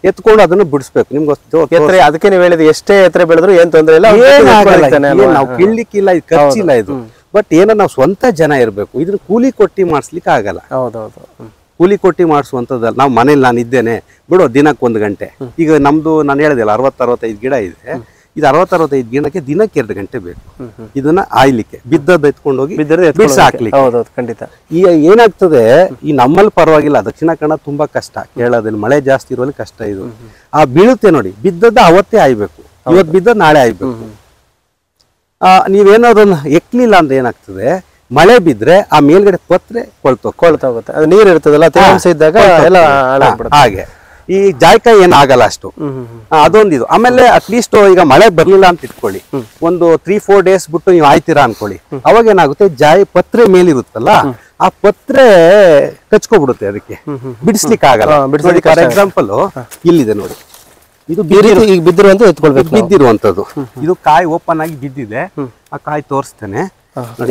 Speaker 1: ಎತ್ಕೊಂಡು ಅದನ್ನು ಬಿಡಿಸ್ಬೇಕು. ನಿಮ್ಗೆ
Speaker 2: ಅದಕ್ಕೆ ನೀವು ಹೇಳಿದ್ರೆ ಎಷ್ಟೇ ಎತ್ತರ ಬೆಳೆದ್ರು ಏನ್ ತೊಂದರೆ ಇಲ್ಲ,
Speaker 1: ನಾವು ಕೀಳ್ಲಿಕ್ಕಿಲ್ಲ, ಇದು ಖರ್ಚಿಲ್ಲ ಇದು. ಬಟ್ ಏನೋ ನಾವು ಸ್ವಂತ ಜನ ಇರ್ಬೇಕು. ಇದನ್ನ ಕೂಲಿ ಕೊಟ್ಟಿ ಮಾಡಿಸ್ಲಿಕ್ಕೆ ಆಗಲ್ಲ.
Speaker 2: ಹೌದೌದು,
Speaker 1: ಕೂಲಿ ಕೊಟ್ಟಿ ಮಾಡಿಸುವಂಥದ್ದಲ್ಲ. ನಾವು ಮನೇಲಿ ನಾನು ಇದ್ದೇನೆ ಬಿಡೋ ದಿನಕ್ಕೆ 1 ಗಂಟೆ. ಈಗ ನಮ್ದು ನಾನು ಹೇಳಿದೆಲ್ಲ 60-65 ಗಿಡ ಇದೆ. ಇದು 60-65 ಗಿಡಕ್ಕೆ ದಿನಕ್ಕೆ 2 ಗಂಟೆ ಬೇಕು. ಇದನ್ನ ಆಯ್ಲಿಕ್ಕೆ, ಬಿದ್ದದ್ದು ಎತ್ಕೊಂಡು ಹೋಗಿ ಬಿಡಿಸಾಕ್ಲಿಕ್ಕೆ.
Speaker 2: ಖಂಡಿತ.
Speaker 1: ಈಗ ಏನಾಗ್ತದೆ, ಈ ನಮ್ಮಲ್ಲಿ ಪರವಾಗಿಲ್ಲ, ದಕ್ಷಿಣ ಕನ್ನಡ ತುಂಬಾ ಕಷ್ಟ, ಕೇರಳದಲ್ಲಿ ಮಳೆ ಜಾಸ್ತಿ ಇರುವಲ್ಲಿ ಕಷ್ಟ ಇದು. ಆ ಬೀಳುತ್ತೆ ನೋಡಿ, ಬಿದ್ದದ್ದು ಅವತ್ತೇ ಆಯ್ಬೇಕು, ಇವತ್ತು ಬಿದ್ದದ್ದು ನಾಳೆ ಆಯ್ಬೇಕು. ನೀವೇನಾದ್ರನ್ನ ಎಕ್ಲಿಲ್ಲ ಅಂದ್ರೆ ಏನಾಗ್ತದೆ, ಮಳೆ ಬಿದ್ರೆ ಆ ಮೇಲ್ಗಡೆ ಪತ್ರೆ
Speaker 2: ಕೊಳ್ತೋಗುತ್ತೆ. ಅದು ನೀರು ಇರ್ತದಲ್ಲ, ತೇವಾಂಶ ಇದ್ದಾಗ ಎಲ್ಲ
Speaker 1: ಹಾಗೆ. ಈ ಜಾಯ್ಕಾಯಿ ಏನಾಗಲ್ಲ ಅಷ್ಟು. ಅದೊಂದಿದು. ಆಮೇಲೆ ಅಟ್ಲೀಸ್ಟ್ ಈಗ ಮಳೆ ಬರ್ಲಿಲ್ಲ ಅಂತ ಇಟ್ಕೊಳ್ಳಿ, ಒಂದು 3-4 ಡೇಸ್ ಬಿಟ್ಟು ನೀವು ಆಯ್ತೀರಾ ಅನ್ಕೊಳ್ಳಿ, ಅವಾಗ ಏನಾಗುತ್ತೆ, ಜಾಯಿ ಪತ್ರೆ ಮೇಲಿರುತ್ತಲ್ಲ, ಆ ಪತ್ರೆ ಕಚ್ಕೊಬಿಡುತ್ತೆ, ಅದಕ್ಕೆ ಬಿಡಿಸ್ಲಿಕ್ಕೆ ಆಗಲ್ಲ. ಫಾರ್ ಎಕ್ಸಾಂಪಲ್ ಇಲ್ಲಿದೆ ನೋಡಿ, ಇದು ಬಿದ್ದಿರುವಂತದ್ದು. ಇದು ಕಾಯಿ ಓಪನ್ ಆಗಿ ಬಿದ್ದಿದೆ. ಆ ಕಾಯಿ ತೋರಿಸ್ತೇನೆ.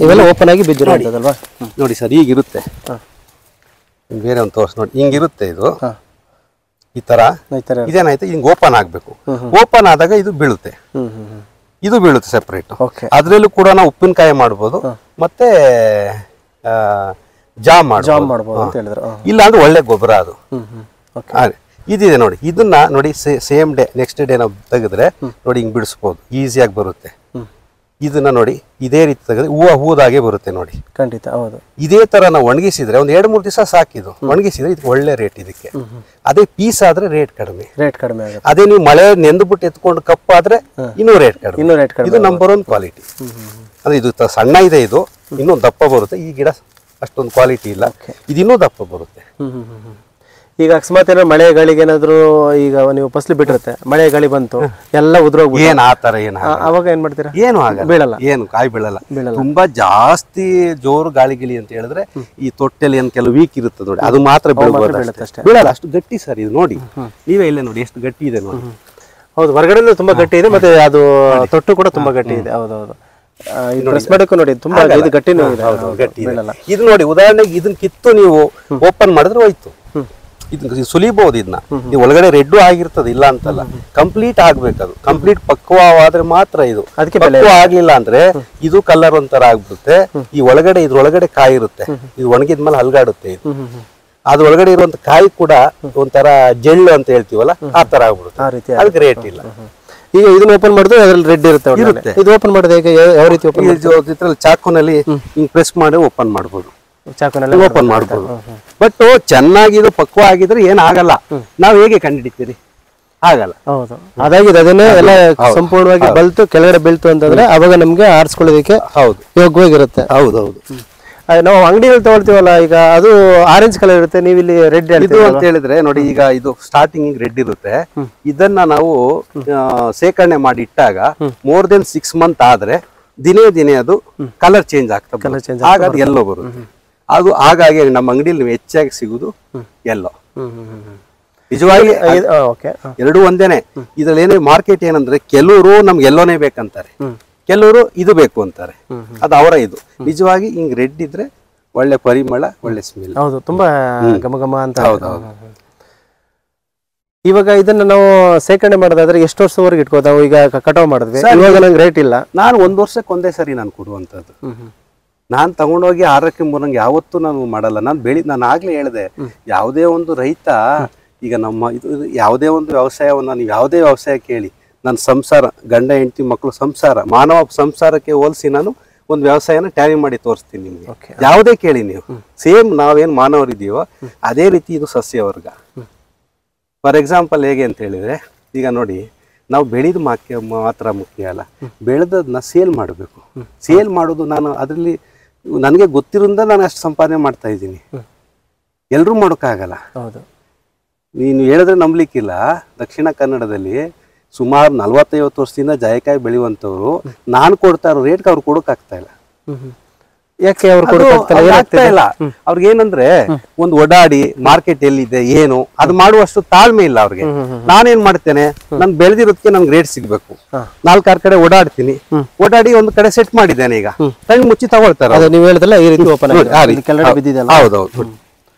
Speaker 2: ಇವೆಲ್ಲ ಓಪನ್ ಆಗಿ ಬಿದ್ದಿರೋದಲ್ವಾ
Speaker 1: ನೋಡಿ ಸರ್, ಹೀಗಿರುತ್ತೆ. ಬೇರೆ ಒಂದು ತೋರಿಸ್ ನೋಡಿ, ಹಿಂಗಿರುತ್ತೆ ಇದು. ಈ ತರ ಇದೇನಾಯ್ತು, ಹಿಂಗ್ ಓಪನ್ ಆಗ್ಬೇಕು. ಓಪನ್ ಆದಾಗ ಇದು ಬೀಳುತ್ತೆ, ಇದು ಬೀಳುತ್ತೆ ಸೆಪರೇಟ್. ಅದ್ರಲ್ಲೂ ಕೂಡ ನಾವು ಉಪ್ಪಿನಕಾಯಿ ಮಾಡ್ಬೋದು, ಮತ್ತೆ ಜಾಮ್ ಮಾಡ್ಬೋದು. ಇಲ್ಲ ಅಂದ್ರೆ ಒಳ್ಳೆ ಗೊಬ್ಬರ ಅದು. ಇದಿದೆ ನೋಡಿ, ಇದನ್ನ ನೋಡಿ ಸೇಮ್ ಡೇ ನೆಕ್ಸ್ಟ್ ಡೇ ನಾವು ತೆಗೆದ್ರೆ ನೋಡಿ ಹಿಂಗ್ ಬಿಡಿಸ್ಬೋದು, ಈಸಿಯಾಗಿ ಬರುತ್ತೆ. ಇದನ್ನ ನೋಡಿ ಇದೇ ರೀತಿ ತೆಗೆದ್ರೆ ಹೂದಾಗೆ ಬರುತ್ತೆ ನೋಡಿ.
Speaker 2: ಖಂಡಿತ ಹೌದು.
Speaker 1: ಇದೇ ತರ ನಾವು ಒಣಗಿಸಿದ್ರೆ ಒಂದು 2-3 ದಿವಸ ಸಾಕಿದು, ಒಣಗಿಸಿದ್ರೆ ಇದಕ್ಕೆ ಒಳ್ಳೆ ರೇಟ್ ಇದಕ್ಕೆ. ಅದೇ ಪೀಸ್ ಆದ್ರೆ ರೇಟ್ ಕಡಿಮೆ
Speaker 2: ಆಗುತ್ತೆ.
Speaker 1: ಅದೇ ನೀವು ಮಳೆ ನೆಂದುಬಿಟ್ಟು ಎತ್ಕೊಂಡು ಕಪ್ಪಾದ್ರೆ ಇನ್ನೂ ರೇಟ್ ಕಡಿಮೆ. ಇದು ನಂಬರ್ 1 ಕ್ವಾಲಿಟಿ. ಅಂದ್ರೆ ಇದು ಸಣ್ಣ ಇದೆ, ಇದು ಇನ್ನೂ ದಪ್ಪ ಬರುತ್ತೆ. ಈ ಗಿಡ ಅಷ್ಟೊಂದು ಕ್ವಾಲಿಟಿ ಇಲ್ಲ, ಇದು ಇನ್ನೂ ದಪ್ಪ ಬರುತ್ತೆ.
Speaker 2: ಈಗ ಅಕಸ್ಮಾತ್ ಏನೋ ಮಳೆ ಗಾಳಿಗೆ ಏನಾದ್ರು, ಈಗ ನೀವು ಫಸಲು ಬಿಟ್ಟಿರುತ್ತೆ, ಮಳೆ ಗಾಳಿ ಬಂತು, ಎಲ್ಲ ಉದ್ರೋಗ್ಬಿಟ್ಟು
Speaker 1: ಏನ್ ಆತರ
Speaker 2: ಅವಾಗ ಏನ್ ಮಾಡ್ತೀರಾ?
Speaker 1: ಏನು ಆಗಲ್ಲ, ಬೀಳಲ್ಲ, ಏನು ಕಾಯಿ ಬೀಳಲ್ಲ. ತುಂಬಾ ಜಾಸ್ತಿ ಜೋರು ಗಾಳಿ ಗಿಳಿ ಅಂತ ಹೇಳಿದ್ರೆ ಈ ತೊಟ್ಟೆಲಿ ಏನ್ ಕೆಲವು ವೀಕ್ ಇರುತ್ತೆ ನೋಡಿ, ಅದು ಮಾತ್ರ ಬೀಳಲ್ಲ. ಅಷ್ಟು ಗಟ್ಟಿ ಸರ್ ಇದು. ನೋಡಿ ನೀವೇ ಇಲ್ಲೇ ನೋಡಿ ಎಷ್ಟು ಗಟ್ಟಿ ಇದೆ ನೋಡಿ.
Speaker 2: ಹೌದು, ಹೊರಗಡೆ ತುಂಬಾ ಗಟ್ಟಿ ಇದೆ, ಮತ್ತೆ ಅದು ತೊಟ್ಟು ಕೂಡ ತುಂಬಾ ಗಟ್ಟಿ ಇದೆ. ಹೌದೌದು, ನೋಡಿ ತುಂಬಾ ಇದು ಗಟ್ಟಿನೂ ಇದೆ.
Speaker 1: ಗಟ್ಟಿ ಇದು ನೋಡಿ, ಉದಾಹರಣೆಗೆ ಇದನ್ನ ಕಿತ್ತು ನೀವು ಓಪನ್ ಮಾಡಿದ್ರೆ ಹೋಯ್ತು. ಇದು ಸುಲಿಬಹುದು. ಇದನ್ನ ನೀವು ಒಳಗಡೆ ರೆಡ್ ಆಗಿರ್ತದೆ, ಇಲ್ಲ ಅಂತಲ್ಲ. ಕಂಪ್ಲೀಟ್ ಆಗ್ಬೇಕದು, ಕಂಪ್ಲೀಟ್ ಪಕ್ವವಾದ್ರೆ ಮಾತ್ರ ಇದು. ಅದಕ್ಕೆ ಪಕ್ವ ಆಗ್ಲಿಲ್ಲ ಅಂದ್ರೆ ಇದು ಕಲರ್ ಒಂಥರ ಆಗ್ಬಿಡುತ್ತೆ. ಈ ಒಳಗಡೆ ಇದ್ರೊಳಗಡೆ ಕಾಯಿ ಇರುತ್ತೆ, ಇದು ಒಣಗಿದ್ಮೇಲೆ ಹಲ್ಗಾಡುತ್ತೆ. ಇದು ಅದ್ರ ಒಳಗಡೆ ಇರುವಂತ ಕಾಯಿ ಕೂಡ ಒಂಥರ ಜೆಳ್ಳು ಅಂತ ಹೇಳ್ತೀವಲ್ಲ, ಆ ತರ ಆಗ್ಬಿಡುತ್ತೆ. ಅದಕ್ಕೆ ರೇಟ್ ಇಲ್ಲ.
Speaker 2: ಈಗ ಇದನ್ನ ಓಪನ್ ಮಾಡಿದ್ರೆ ಅದ್ರಲ್ಲಿ ರೆಡ್ ಇರುತ್ತೆ. ಇದು ಓಪನ್ ಮಾಡೋದು ಹೇಗೆ, ಯಾವ ರೀತಿ ಓಪನ್?
Speaker 1: ಇದ್ರಲ್ಲಿ ಚಾಕುನಲ್ಲಿ ಹಿಂಗ್ ಪ್ರೆಸ್ ಮಾಡಿ ಓಪನ್ ಮಾಡ್ಬೋದು, ಓಪನ್ ಮಾಡ್ಬೋದು. ಬಟ್ ಚೆನ್ನಾಗಿ ಇದು ಪಕ್ವ ಆಗಿದ್ರೆ ಏನಾಗಲ್ಲ. ನಾವ್ ಹೇಗೆ ಕಂಡುಹಿಡಿತೀರಿ? ಆಗಲ್ಲ.
Speaker 2: ಹೌದು, ಅದಾಗಿದೆ. ಅದನ್ನೇ ಎಲ್ಲ ಸಂಪೂರ್ಣವಾಗಿ ಬಲ್ತು ಕೆಳಗಡೆ ಬೀಳ್ತು ಅಂತಂದ್ರೆ ಅವಾಗ ನಮ್ಗೆ ಆರಿಸ್ಕೊಳ್ಳೋದಕ್ಕೆ ಹೌದು ಯೋಗ್ಯವಾಗಿರುತ್ತೆ.
Speaker 1: ಹೌದೌದು.
Speaker 2: ನಾವು ಅಂಗಡಿಯಲ್ಲಿ ತಗೊಳ್ತೀವಲ್ಲ, ಈಗ ಅದು ಆರೆಂಜ್ ಕಲರ್ ಇರುತ್ತೆ, ನೀವು ಇಲ್ಲಿ ರೆಡ್
Speaker 1: ಇದು ಅಂತ ಹೇಳಿದ್ರೆ ನೋಡಿ, ಈಗ ಇದು ಸ್ಟಾರ್ಟಿಂಗ್ ರೆಡ್ ಇರುತ್ತೆ. ಇದನ್ನ ನಾವು ಶೇಖರಣೆ ಮಾಡಿ ಇಟ್ಟಾಗ ಮೋರ್ ದೆನ್ 6 ಮಂತ್ ಆದ್ರೆ ದಿನೇ ಅದು ಕಲರ್ ಚೇಂಜ್ ಆಗ್ತದೆ. ಆಗ ಅದು ಎಲ್ಲೋ ಬರುತ್ತೆ. ಅದು ಹಾಗಾಗಿ ನಮ್ಮ ಅಂಗಡಿಯಲ್ಲಿ ಹೆಚ್ಚಾಗಿ ಸಿಗುದು ಎಲ್ಲೋ. ನಿಜವಾಗಿ ಎರಡೂ ಒಂದೇನೆ. ಇದ್ರಲ್ಲಿ ಏನೇ ಮಾರ್ಕೆಟ್ ಏನಂದ್ರೆ, ಕೆಲವರು ನಮ್ಗೆ ಎಲ್ಲೋನೇ ಬೇಕಂತಾರೆ, ಕೆಲವರು ಇದು ಬೇಕು ಅಂತಾರೆ. ಅದು ಅವರ ಇದು. ನಿಜವಾಗಿ ಹಿಂಗ್ ರೆಡ್ ಇದ್ರೆ ಒಳ್ಳೆ ಪರಿಮಳ, ಒಳ್ಳೆ ಸ್ಮೆಲ್.
Speaker 2: ಹೌದು, ತುಂಬಾ ಘಮ ಅಂತ. ಇವಾಗ ಇದನ್ನ ನಾವು ಶೇಖರಣೆ ಮಾಡೋದಾದ್ರೆ ಎಷ್ಟು ವರ್ಷವರೆಗೆ ಇಟ್ಕೋತಾವು? ಈಗ ಕಟಾವ್ ಮಾಡಿದ್ವಿ, ಇವಾಗ ನಂಗೆ ರೇಟ್ ಇಲ್ಲ.
Speaker 1: ನಾನು 1 ವರ್ಷಕ್ಕೆ ಒಂದೇ ಸರಿ ನಾನು ಕೊಡುವಂತದ್ದು. ನಾನು ತಗೊಂಡೋಗಿ 6ಕ್ಕೆ 3 ಯಾವತ್ತೂ ನಾನು ಮಾಡಲ್ಲ. ನಾನು ಆಗ್ಲೇ ಹೇಳಿದೆ, ಯಾವುದೇ ಒಂದು ರೈತ ಈಗ ನಮ್ಮ ಇದು ಯಾವುದೇ ಒಂದು ವ್ಯವಸಾಯವನ್ನ ನೀವು ಯಾವುದೇ ವ್ಯವಸಾಯ ಕೇಳಿ, ನನ್ನ ಸಂಸಾರ, ಗಂಡ ಹೆಂಡತಿ ಮಕ್ಕಳು ಸಂಸಾರ, ಮಾನವ ಸಂಸಾರಕ್ಕೆ ಹೋಲಿಸಿ ನಾನು ಒಂದು ವ್ಯವಸಾಯನ ಟ್ಯಾಲಿ ಮಾಡಿ ತೋರಿಸ್ತೀನಿ ನಿಮ್ಗೆ.
Speaker 2: Okay.
Speaker 1: ಯಾವುದೇ ಕೇಳಿ ನೀವು, ಸೇಮ್ ನಾವೇನ್ ಮಾನವರಿದೀವೋ ಅದೇ ರೀತಿ ಇದು ಸಸ್ಯವರ್ಗ. ಫಾರ್ ಎಕ್ಸಾಂಪಲ್ ಹೇಗೆ ಅಂತ ಹೇಳಿದ್ರೆ, ಈಗ ನೋಡಿ, ನಾವು ಬೆಳೆದ ಮಾತ್ರ ಮುಖ್ಯ ಅಲ್ಲ, ಬೆಳೆದದನ್ನ ಸೇಲ್ ಮಾಡಬೇಕು. ಸೇಲ್ ಮಾಡೋದು, ನಾನು ಅದರಲ್ಲಿ ನನಗೆ ಗೊತ್ತಿರೋದ್ರಿಂದ ನಾನು ಅಷ್ಟು ಸಂಪಾದನೆ ಮಾಡ್ತಾ ಇದ್ದೀನಿ. ಎಲ್ಲರೂ ಮಾಡೋಕ್ಕಾಗಲ್ಲ.
Speaker 2: ಹೌದು.
Speaker 1: ನೀನು ಹೇಳಿದ್ರೆ ನಂಬಲಿಕ್ಕಿಲ್ಲ, ದಕ್ಷಿಣ ಕನ್ನಡದಲ್ಲಿ ಸುಮಾರು 40-50 ವರ್ಷದಿಂದ ಜಾಯಿಕಾಯಿ ಬೆಳೆಯುವಂಥವ್ರು ನಾನು ಕೊಡ್ತಾ ಇರೋ ರೇಟ್ಗೆ ಅವ್ರು ಕೊಡೋಕ್ಕಾಗ್ತಾ ಇಲ್ಲ.
Speaker 2: ಯಾಕೆ ಅವ್ರು
Speaker 1: ಆಗ್ತಾ ಇಲ್ಲ? ಅವ್ರಿಗೆ ಏನಂದ್ರೆ, ಒಂದು ಓಡಾಡಿ ಮಾರ್ಕೆಟ್ ಎಲ್ಲಿದೆ ಏನು ಅದು ಮಾಡುವಷ್ಟು ತಾಳ್ಮೆ ಇಲ್ಲ ಅವ್ರಿಗೆ. ನಾನೇನ್ ಮಾಡ್ತೇನೆ, ನಾನು ಬೆಳೆದಿರೋದಕ್ಕೆ ನನ್ಗೆ ರೇಟ್ ಸಿಗ್ಬೇಕು, 4-6 ಕಡೆ ಓಡಾಡ್ತೀನಿ, ಓಡಾಡಿ ಒಂದು ಕಡೆ ಸೆಟ್ ಮಾಡಿದ್ದೇನೆ, ಈಗ ಕಣ್ಣು ಮುಚ್ಚಿ ತಗೊಳ್ತಾರೆ.
Speaker 2: ನೀವು ಹೇಳಿದಲ್ಲ ಈ ರೀತಿ ಓಪನ್ ಬಿದ್ದಿದೆಲ್ಲ,
Speaker 1: ಹೌದೌದು,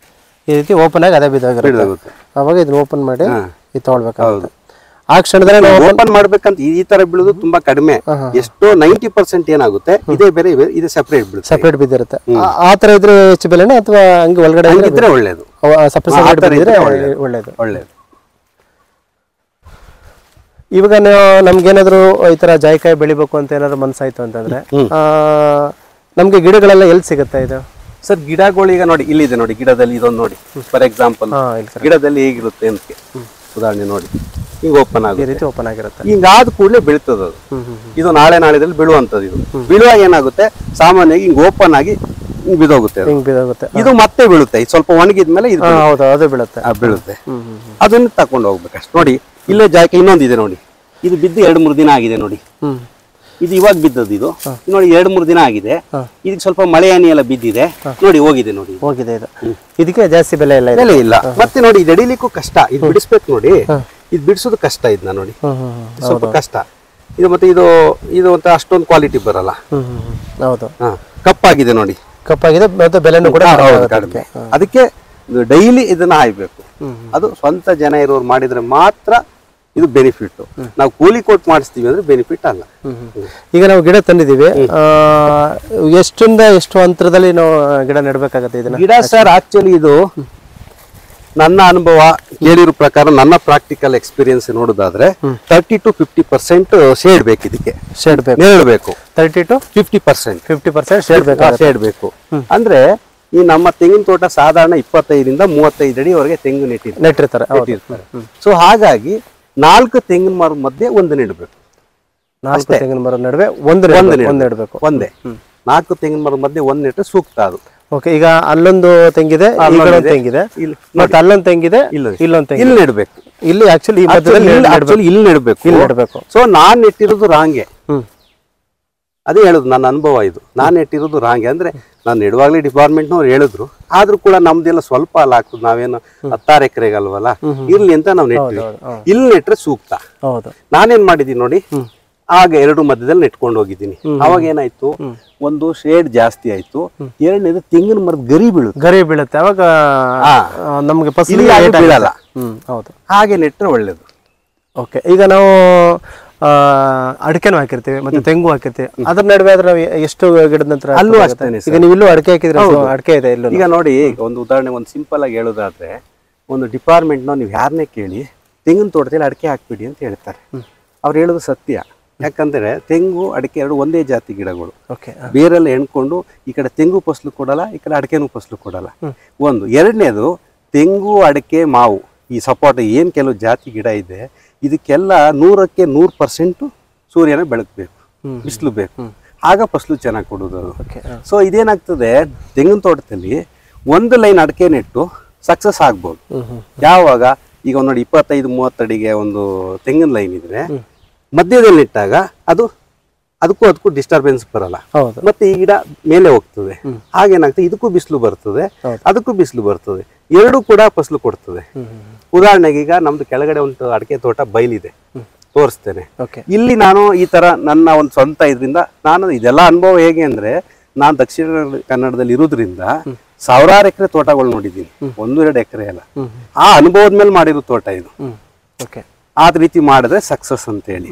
Speaker 2: ಈ ರೀತಿ ಓಪನ್ ಆಗಿ ಅದೇ ಬಿದ್ದಾಗುತ್ತೆ. ಅವಾಗ ಇದನ್ನ ಓಪನ್ ಮಾಡಿ ಇದು ತಗೊಳ್ಬೇಕಾಗುತ್ತೆ. ಆ ಕ್ಷಣದಲ್ಲಿ
Speaker 1: ಓಪನ್ ಮಾಡ್ಬೇಕಂತ ಈ ತರ ಬೀಳೋದು ತುಂಬಾ ಕಡಿಮೆ. ಎಷ್ಟೋ 90% ಏನಾಗುತ್ತೆ, ಇದೇ ಬೇರೆ ಇದೆ ಸೆಪರೇಟ್ ಬೀಳುತ್ತೆ,
Speaker 2: ಸೆಪರೇಟ್ ಬಿದ್ದಿರುತ್ತೆ. ಆ ತರ ಇದ್ರೆ ಹೆಚ್ಚು ಬೆಲೆನೇ ಅಥವಾ ಹಂಗೆ ಒಳಗಡೆ
Speaker 1: ಇದ್ರೆ ಒಳ್ಳೇದು,
Speaker 2: ಒಳ್ಳೇದು. ಇವಾಗ ನಮ್ಗೇನಾದ್ರು ಈ ತರ ಜಾಯಿಕಾಯಿ ಬೆಳಿಬೇಕು ಅಂತ ಏನಾದ್ರು ಮನ್ಸಾಯ್ತು ಅಂತಂದ್ರೆ ನಮ್ಗೆ ಗಿಡಗಳೆಲ್ಲ ಎಲ್ಲಿ ಸಿಗುತ್ತೆ ಇದು?
Speaker 1: ಸರ್, ಗಿಡಗಳು ಈಗ ನೋಡಿ, ಇಲ್ಲಿದೆ ನೋಡಿ, ಗಿಡದಲ್ಲಿ ಇದೊಂದು ನೋಡಿ, ಫಾರ್ ಎಕ್ಸಾಂಪಲ್ ಗಿಡದಲ್ಲಿ ಹೇಗಿರುತ್ತೆ ಅಂತ ಉದಾಹರಣೆ ನೋಡಿ, ಹಿಂಗ ಓಪನ್ ಆಗುತ್ತೆ,
Speaker 2: ಓಪನ್ ಆಗಿರುತ್ತೆ.
Speaker 1: ಹಿಂಗಾದ ಕೂಡಲೇ ಬೀಳ್ತದ ಅದು. ಇದು ನಾಳೆದಲ್ಲಿ ಬೀಳುವಂತದ್ದು. ಇದು ಬೀಳುವಾಗ ಏನಾಗುತ್ತೆ, ಸಾಮಾನ್ಯವಾಗಿ ಹಿಂಗ್ ಓಪನ್ ಆಗಿ ಹಿಂಗ್ ಬಿದೋಗುತ್ತೆ. ಇದು ಮತ್ತೆ ಬೀಳುತ್ತೆ, ಸ್ವಲ್ಪ ಒಣಗಿದ್ಮೇಲೆ ಇದು
Speaker 2: ಅದು ಬೀಳುತ್ತೆ.
Speaker 1: ಅದನ್ನ ತಕೊಂಡು ಹೋಗ್ಬೇಕಷ್ಟು. ನೋಡಿ, ಇಲ್ಲೇ ಜಾಯ್ಕೆ ಇನ್ನೊಂದಿದೆ ನೋಡಿ, ಇದು ಬಿದ್ದು 2-3 ದಿನ ಆಗಿದೆ ನೋಡಿ. ಇದು ಇವಾಗ ಬಿದ್ದದ್ದು, ಇದು ನೋಡಿ 2-3 ದಿನ ಆಗಿದೆ. ಇದಕ್ಕೆ ಸ್ವಲ್ಪ ಮಳೆ ಹನಿ ಎಲ್ಲ ಬಿದ್ದಿದೆ ನೋಡಿ, ಹೋಗಿದೆ
Speaker 2: ಇದು. ಇದಕ್ಕೆ ಜಾಸ್ತಿ ಬೆಲೆ
Speaker 1: ಇಲ್ಲ. ಮತ್ತೆ ನೋಡಿ, ಇದು ಎಡಿಲಿಕ್ಕೂ ಕಷ್ಟ, ಇದು ಬಿಡಿಸ್ಬೇಕು ನೋಡಿ, ಇದು ಬಿಡಿಸೋದು ಕಷ್ಟ. ಇದನ್ನ ನೋಡಿ, ಸ್ವಲ್ಪ ಕಷ್ಟ ಇದು. ಮತ್ತೆ ಇದು ಅಂತ ಅಷ್ಟೊಂದು ಕ್ವಾಲಿಟಿ ಬರಲ್ಲ.
Speaker 2: ಹೌದು.
Speaker 1: ಕಪ್ಪಾಗಿದೆ ನೋಡಿ,
Speaker 2: ಕಪ್ಪಾಗಿದೆ, ಮತ್ತೆ ಬೆಲೆನೂ ಕೂಡ
Speaker 1: ಕಡಿಮೆ. ಅದಕ್ಕೆ ಡೈಲಿ ಇದನ್ನ ಹಾಯ್ಬೇಕು. ಅದು ಸ್ವಂತ ಜನ ಇರೋರು ಮಾಡಿದ್ರೆ ಮಾತ್ರ ಇದು ಬೆನಿಫಿಟ್. ನಾವು ಕೂಲಿ ಕೊಟ್ಟು ಮಾಡಿಸ್ತೀವಿ ಅಂದ್ರೆ ಬೆನಿಫಿಟ್ ಅಲ್ಲ.
Speaker 2: ಈಗ ನಾವು ಗಿಡ ತಂದಿದ್ದೀವಿ, ಎಷ್ಟಿಂದ ಎಷ್ಟು ಅಂತರದಲ್ಲಿ ನಾವು ಗಿಡ ನೆಡ್ಬೇಕಾಗತ್ತೆ ಇದನ್ನ?
Speaker 1: ಗಿಡ ಸರ್, ಆಕ್ಚುಲಿ ಇದು ನನ್ನ ಅನುಭವ ಕೇಳಿರೋ ಪ್ರಕಾರ, ನನ್ನ ಪ್ರಾಕ್ಟಿಕಲ್ ಎಕ್ಸ್ಪೀರಿಯನ್ಸ್ ನೋಡೋದಾದ್ರೆ 30 to 50% ಶೇಡ್ ಬೇಕು. ಇದಕ್ಕೆ ನೆರಳು ಬೇಕು.
Speaker 2: 30 to 50%
Speaker 1: ಶೇಡ್ ಬೇಕು. ಅಂದ್ರೆ ಈ ನಮ್ಮ ತೆಂಗಿನ ತೋಟ ಸಾಧಾರಣ 25 to 35 ಅಡಿವರೆಗೆ ತೆಂಗು ನೆಟ್ಟಿರ್ತಾರೆ. ಸೊ ಹಾಗಾಗಿ 4 ತೆಂಗಿನ ಮರದ ಮಧ್ಯೆ ಒಂದು ನೆಡಬೇಕು.
Speaker 2: 4 ತೆಂಗಿನ ಮರದ ನಡುವೆ ಒಂದು ನೆಡಬೇಕು.
Speaker 1: ಒಂದೇ 4 ತೆಂಗಿನ ಮರದ ಮಧ್ಯೆ ಒಂದು ನೆಟ್ಟರೆ ಸೂಕ್ತ ಅದು.
Speaker 2: ಓಕೆ. ಈಗ ಅಲ್ಲೊಂದು ತೆಂಗಿದೆ, ತೆಂಗಿದೆ, ಮತ್ತೆ ಅಲ್ಲೊಂದು ತೆಂಗಿದೆ, ಇಲ್ಲೊಂದು ತೆಂಗಿದೆ, ಇಲ್ಲಿ
Speaker 1: ನೆಡಬೇಕು.
Speaker 2: ಇಲ್ಲಿ ಆಕ್ಚುಲಿ
Speaker 1: ಇಲ್ಲಿ ನೆಡಬೇಕು. ಸೊ ನಾನ್ ನೆಟ್ಟಿರೋದು ರಾಂಗೆ. ಅದೇ ಹೇಳುದು ನನ್ನ ಅನುಭವ. ಇದು ನಾನು ನೆಟ್ಟಿರೋದು ರಾಂಗೆ. ಅಂದ್ರೆ ನಾನು ನೆಡುವಾಗ್ಲೇ ಡಿಪಾರ್ಟ್ಮೆಂಟ್ನವ್ರು ಹೇಳಿದ್ರು, ಆದ್ರೂ ಕೂಡ ನಮ್ದೆಲ್ಲ ಸ್ವಲ್ಪ ಅಲ್ಲ ಆಗ್ತದೆ, ನಾವೇನು 16 ಎಕರೆಗಲ್ವಲ್ಲ, ಇರ್ಲಿ ಅಂತ ನಾವು ನೆಟ್ಟಿವಿ. ಇಲ್ಲಿ ನೆಟ್ರೆ ಸೂಕ್ತ. ನಾನೇನ್ ಮಾಡಿದೀನಿ ನೋಡಿ, ಆಗ 2 ಮಧ್ಯದಲ್ಲಿ ನೆಟ್ಕೊಂಡು ಹೋಗಿದ್ದೀನಿ. ಅವಾಗ ಏನಾಯ್ತು, ಒಂದು ಶೇಡ್ ಜಾಸ್ತಿ ಆಯ್ತು, ಎರಡನೇದು ತೆಂಗಿನ ಮರದ ಗರಿ ಬೀಳುತ್ತೆ.
Speaker 2: ಅವಾಗ ನಮ್ಗೆ
Speaker 1: ಬೀಳಲ್ಲ. ಹಾಗೆ ನೆಟ್ರೆ ಒಳ್ಳೇದು.
Speaker 2: ಓಕೆ. ಈಗ ನಾವು ಅಡಿಕೆನೂ ಹಾಕಿರ್ತೀವಿ, ಮತ್ತೆ ತೆಂಗು ಹಾಕಿರ್ತೀವಿ, ಅದ್ರ ನಡುವೆ ಆದ್ರೆ ನಾವು ಎಷ್ಟು ಗಿಡದ ನಂತರ
Speaker 1: ಅಲ್ಲೂ ಅಷ್ಟೇನೆ.
Speaker 2: ಈಗ ನೀವು ಇಲ್ಲೂ ಅಡಿಕೆ ಹಾಕಿದ್ರೆ ಅಡಿಕೆ ಇದೆ ಇಲ್ಲೂ.
Speaker 1: ಈಗ ನೋಡಿ, ಒಂದು ಉದಾಹರಣೆ, ಒಂದು ಸಿಂಪಲ್ ಆಗಿ ಹೇಳೋದಾದ್ರೆ, ಒಂದು ಡಿಪಾರ್ಟ್ಮೆಂಟ್ನ ನೀವು ಯಾರನ್ನೇ ಕೇಳಿ ತೆಂಗಿನ ತೋಟದಲ್ಲಿ ಅಡಿಕೆ ಹಾಕ್ಬಿಡಿ ಅಂತ ಹೇಳ್ತಾರೆ. ಅವ್ರು ಹೇಳೋದು ಸತ್ಯ. ಯಾಕಂದ್ರೆ ತೆಂಗು ಅಡಿಕೆ ಎರಡು ಒಂದೇ ಜಾತಿ ಗಿಡಗಳು. ಬೇರೆಲ್ಲ ಎಣ್ಕೊಂಡು ಈ ಕಡೆ ತೆಂಗು ಫಸಲು ಕೊಡಲ್ಲ, ಈ ಕಡೆ ಅಡಿಕೆನೂ ಫಸಲು ಕೊಡಲ್ಲ. ಒಂದು. ಎರಡನೇದು, ತೆಂಗು ಅಡಿಕೆ ಮಾವು ಈ ಸಪೋಟ ಏನ್ ಕೆಲವು ಜಾತಿ ಗಿಡ ಇದೆ, ಇದಕ್ಕೆಲ್ಲ 100ಕ್ಕೆ 100% ಸೂರ್ಯನ ಬೆಳಕಬೇಕು, ಬಿಸಿಲು ಬೇಕು, ಆಗ ಫಸಲು ಚೆನ್ನಾಗಿ ಕೊಡೋದು ಅದು. ಸೊ ಇದೇನಾಗ್ತದೆ, ತೆಂಗಿನ ತೋಟದಲ್ಲಿ ಒಂದು ಲೈನ್ ಅಡಿಕೆ ನೆಟ್ಟು ಸಕ್ಸಸ್ ಆಗ್ಬೋದು. ಯಾವಾಗ ಈಗ ನೋಡಿ 25-30 ಅಡಿಗೆ ಒಂದು ತೆಂಗಿನ ಲೈನ್ ಇದ್ರೆ ಮಧ್ಯದಲ್ಲಿ ಇಟ್ಟಾಗ ಅದಕ್ಕೂ ಡಿಸ್ಟರ್ಬೆನ್ಸ್ ಬರಲ್ಲ, ಮತ್ತೆ ಈ ಗಿಡ ಮೇಲೆ ಹೋಗ್ತದೆ. ಹಾಗೇನಾಗ್ತದೆ, ಇದಕ್ಕೂ ಬಿಸಿಲು ಬರ್ತದೆ, ಅದಕ್ಕೂ ಬಿಸಿಲು ಬರ್ತದೆ, ಎರಡೂ ಕೂಡ ಫಸಲು ಕೊಡ್ತದೆ. ಉದಾಹರಣೆಗೆ ಈಗ ನಮ್ದು ಕೆಳಗಡೆ ಒಂದು ಅಡಿಕೆ ತೋಟ ಬಯಲಿದೆ, ತೋರಿಸ್ತೇನೆ. ಇಲ್ಲಿ ನಾನು ಈ ತರ ನನ್ನ ಒಂದು ಸ್ವಂತ ಇದರಿಂದ ನಾನು ಇದೆಲ್ಲ ಅನುಭವ ಹೇಗೆ ಅಂದ್ರೆ, ನಾನು ದಕ್ಷಿಣ ಕನ್ನಡದಲ್ಲಿ ಇರೋದ್ರಿಂದ 1000 ಎಕರೆ ತೋಟಗಳು ನೋಡಿದ್ದೀನಿ, 1-2 ಎಕರೆ ಅಲ್ಲ. ಆ ಅನುಭವದ ಮೇಲೆ ಮಾಡಿರೋ ತೋಟ ಇದು. ಆದ ರೀತಿ ಮಾಡಿದ್ರೆ ಸಕ್ಸಸ್ ಅಂತ ಹೇಳಿ.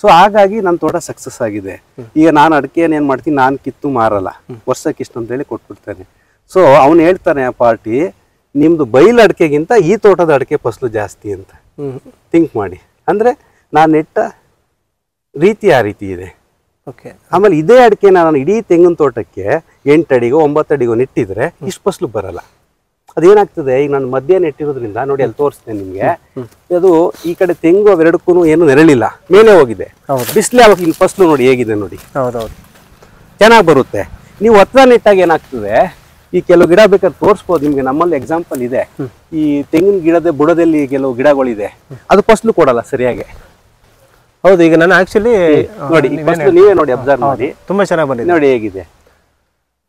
Speaker 1: ಸೊ ಹಾಗಾಗಿ ನನ್ನ ತೋಟ ಸಕ್ಸಸ್ ಆಗಿದೆ. ಈಗ ನಾನು ಅಡಿಕೆಯನ್ನು ಏನ್ ಮಾಡ್ತೀನಿ, ನಾನು ಕಿತ್ತು ಮಾರಲ್ಲ, ವರ್ಷಕ್ಕೆ ಇಷ್ಟು ಅಂತ ಹೇಳಿ ಕೊಟ್ಬಿಡ್ತೇನೆ. ಸೊ ಅವ್ನು ಹೇಳ್ತಾನೆ, ಆ ಪಾರ್ಟಿ, ನಿಮ್ದು ಬೈಲ್ ಅಡಿಕೆಗಿಂತ ಈ ತೋಟದ ಅಡಿಕೆ ಫಸಲು ಜಾಸ್ತಿ ಅಂತ ಥಿಂಕ್ ಮಾಡಿ. ಅಂದ್ರೆ ನಾನು ನೆಟ್ಟ ರೀತಿ ಆ ರೀತಿ ಇದೆ.
Speaker 2: ಓಕೆ.
Speaker 1: ಆಮೇಲೆ ಇದೇ ಅಡಿಕೆನ ನಾನು ಇಡೀ ತೆಂಗಿನ ತೋಟಕ್ಕೆ 8 ಅಡಿಗೋ 9 ಅಡಿಗೋ ನೆಟ್ಟಿದ್ರೆ ಇಷ್ಟು ಫಸಲು ಬರಲ್ಲ. ಅದೇನಾಗ್ತದೆ, ಈಗ ನಾನು ಮಧ್ಯ ನೆಟ್ಟಿರೋದ್ರಿಂದ ನೋಡಿ ಅಲ್ಲಿ ತೋರಿಸ್ತೇನೆ ನಿಮ್ಗೆ. ಅದು ಈ ಕಡೆ ತೆಂಗು ಅವೆರಡಕ್ಕೂ ಏನು ನೆರಳಿಲ್ಲ, ಮೇಲೆ ಹೋಗಿದೆ. ಬಿಸಿಲೇ ಅವಾಗ ಇಲ್ಲಿ ಫಸಲು ನೋಡಿ ಹೇಗಿದೆ ನೋಡಿ.
Speaker 2: ಹೌದೌದು,
Speaker 1: ಚೆನ್ನಾಗಿ ಬರುತ್ತೆ. ನೀವು ಹತ್ರ ನೆಟ್ಟಾಗ ಏನಾಗ್ತದೆ, ಈ ಕೆಲವು ಗಿಡ ಬೇಕಾದ್ರೆ ತೋರಿಸ್ಬೋದು ನಿಮ್ಗೆ. ನಮ್ಮಲ್ಲಿ ಎಕ್ಸಾಂಪಲ್ ಇದೆ. ಈ ತೆಂಗಿನ ಗಿಡದ ಬುಡದಲ್ಲಿ ಕೆಲವು ಗಿಡಗಳಿದೆ, ಅದು ಫಸಲು ಕೊಡಲ್ಲ ಸರಿಯಾಗಿ.
Speaker 2: ಹೌದು. ಈಗ ನಾನು ಆಕ್ಚುಲಿ
Speaker 1: ನೋಡಿ ಫಸಲು ನೀವೇ ನೋಡಿ ಅಬ್ಸರ್ವ್ ಮಾಡಿ,
Speaker 2: ತುಂಬಾ ಚೆನ್ನಾಗಿ ಬಂದಿದೆ
Speaker 1: ನೋಡಿ ಹೇಗಿದೆ.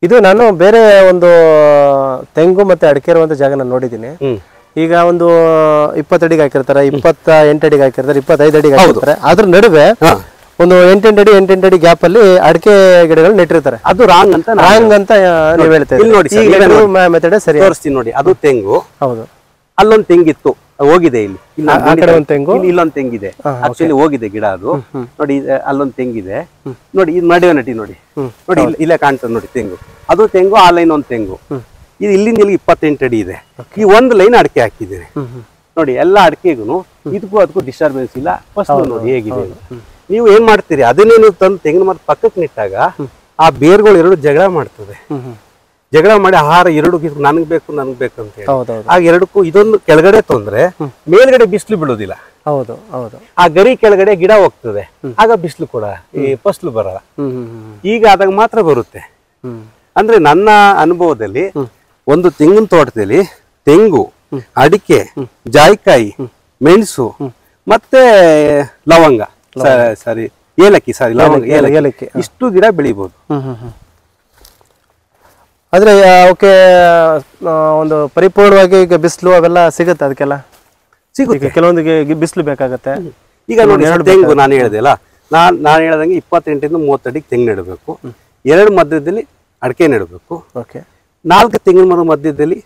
Speaker 2: ಇದು ನಾನು ಬೇರೆ ಒಂದು ತೆಂಗು ಮತ್ತೆ ಅಡಿಕೆ ಇರುವಂತ ಜಾಗ ನಾನು ನೋಡಿದ್ದೀನಿ. ಈಗ ಒಂದು 20 ಅಡಿಗೆ ಹಾಕಿರ್ತಾರೆ, 28 ಅಡಿಗೆ ಹಾಕಿರ್ತಾರೆ, 25 ಅಡಿಗೆ ಹಾಕಿರ್ತಾರೆ. ಅದ್ರ ನಡುವೆ ಒಂದು 8 ಅಡಿ ಗ್ಯಾಪ್ ಅಲ್ಲಿ ಅಡಿಕೆ ಗಿಡಗಳು ನೆಟ್ಟಿರ್ತಾರೆ.
Speaker 1: ಅದು ರಾಂಗ್ ಅಂತ
Speaker 2: ನೀವು ಹೇಳ್ತೀರಿ. ಮೆಥಡ್ ಸರಿ
Speaker 1: ತೋರಿಸ್ತೀನಿ ನೋಡಿ. ಅದು ತೆಂಗು.
Speaker 2: ಹೌದು.
Speaker 1: ಅಲ್ಲೊಂದು ತೆಂಗಿತ್ತು, ಹೋಗಿದೆ. ಇಲ್ಲಿ
Speaker 2: ಆ ಕಡೆ ಒಂದು ತೆಂಗು,
Speaker 1: ಇಲ್ಲೊಂದು ತೆಂಗಿದೆ. ಆಕ್ಚುಲಿ ಹೋಗಿದೆ ಗಿಡ ಅದು. ನೋಡಿ ಅಲ್ಲೊಂದು ತೆಂಗಿದೆ ನೋಡಿ, ಇದು ನಡುವೆ ನಟಿ ನೋಡಿ. ನೋಡಿ ಇಲ್ಲೇ ಕಾಣ್ತದೆ ನೋಡಿ ತೆಂಗು. ಅದು ತೆಂಗು, ಆ ಲೈನ್ ಒಂದು ತೆಂಗು. ಇದು ಇಲ್ಲಿಂದ ಇಲ್ಲಿ 28 ಅಡಿ ಇದೆ. ಈ ಒಂದು ಲೈನ್ ಅಡಿಕೆ ಹಾಕಿದ್ದೇನೆ ನೋಡಿ. ಎಲ್ಲ ಅಡಿಕೆಗೂ ಇದಕ್ಕೂ ಅದಕ್ಕೂ ಡಿಸ್ಟರ್ಬೆನ್ಸ್ ಇಲ್ಲ. ಫಸ್ಟ್ ನೋಡಿ ಹೇಗಿದೆ. ನೀವು ಏನ್ ಮಾಡ್ತೀರಿ, ಅದನ್ನೇ ನೀವು ತಂದು ತೆಂಗಿನ ಮರ ಪಕ್ಕಕ್ಕೆ ನಿಟ್ಟಾಗ ಆ ಬೇರ್ಗಳು ಎರಡು ಜಗಳ ಮಾಡ್ತದೆ. ಜಗಳ ಮಾಡಿ ಆಹಾರ ಎರಡು ನನಗ್ ಬೇಕು ಅಂತ ಹೇಳಿ ಆ ಎರಡಕ್ಕೂ ಇದೊಂದು ಕೆಳಗಡೆ ತೊಂದ್ರೆ, ಮೇಲ್ಗಡೆ ಬಿಸಿಲು ಬೀಳೋದಿಲ್ಲ.
Speaker 2: ಹೌದು ಹೌದು.
Speaker 1: ಆ ಗರಿ ಕೆಳಗಡೆ ಗಿಡ ಹೋಗ್ತದೆ, ಆಗ ಬಿಸಿಲು ಕೂಡ ಈ ಫಸಲು ಬರಲ್ಲ. ಈಗ ಆದಾಗ ಮಾತ್ರ ಬರುತ್ತೆ. ಅಂದ್ರೆ ನನ್ನ ಅನುಭವದಲ್ಲಿ ಒಂದು ತೆಂಗಿನ ತೋಟದಲ್ಲಿ ತೆಂಗು, ಅಡಿಕೆ, ಜಾಯಿಕಾಯಿ, ಮೆಣಸು ಮತ್ತೆ ಲವಂಗ, ಸಾರಿ ಏಲಕ್ಕಿ, ಲವಂಗ ಏಲಕ್ಕಿ, ಇಷ್ಟು ಗಿಡ ಬೆಳಿಬಹುದು.
Speaker 2: ಆದ್ರೆ ಓಕೆ, ಒಂದು ಪರಿಪೂರ್ಣವಾಗಿ ಈಗ ಬಿಸಿಲು ಅವೆಲ್ಲ ಸಿಗುತ್ತೆ, ಅದಕ್ಕೆಲ್ಲ
Speaker 1: ಸಿಗುತ್ತೆ.
Speaker 2: ಕೆಲವೊಂದಿಗೆ ಬಿಸಿಲು ಬೇಕಾಗತ್ತೆ.
Speaker 1: ಈಗ ನೋಡಿ ತೆಂಗು ನಾನು ಹೇಳಿದೆ ಅಲ್ಲ, ನಾನು ಹೇಳ್ದಂಗೆ 28 ಇಂದ 30 ಅಡಿಗೆ ತೆಂಗು ನೆಡಬೇಕು. 2 ಮಧ್ಯದಲ್ಲಿ ಅಡಿಕೆ ನೆಡಬೇಕು.
Speaker 2: ಓಕೆ.
Speaker 1: 4 ತೆಂಗಿನ ಮರ ಮಧ್ಯದಲ್ಲಿ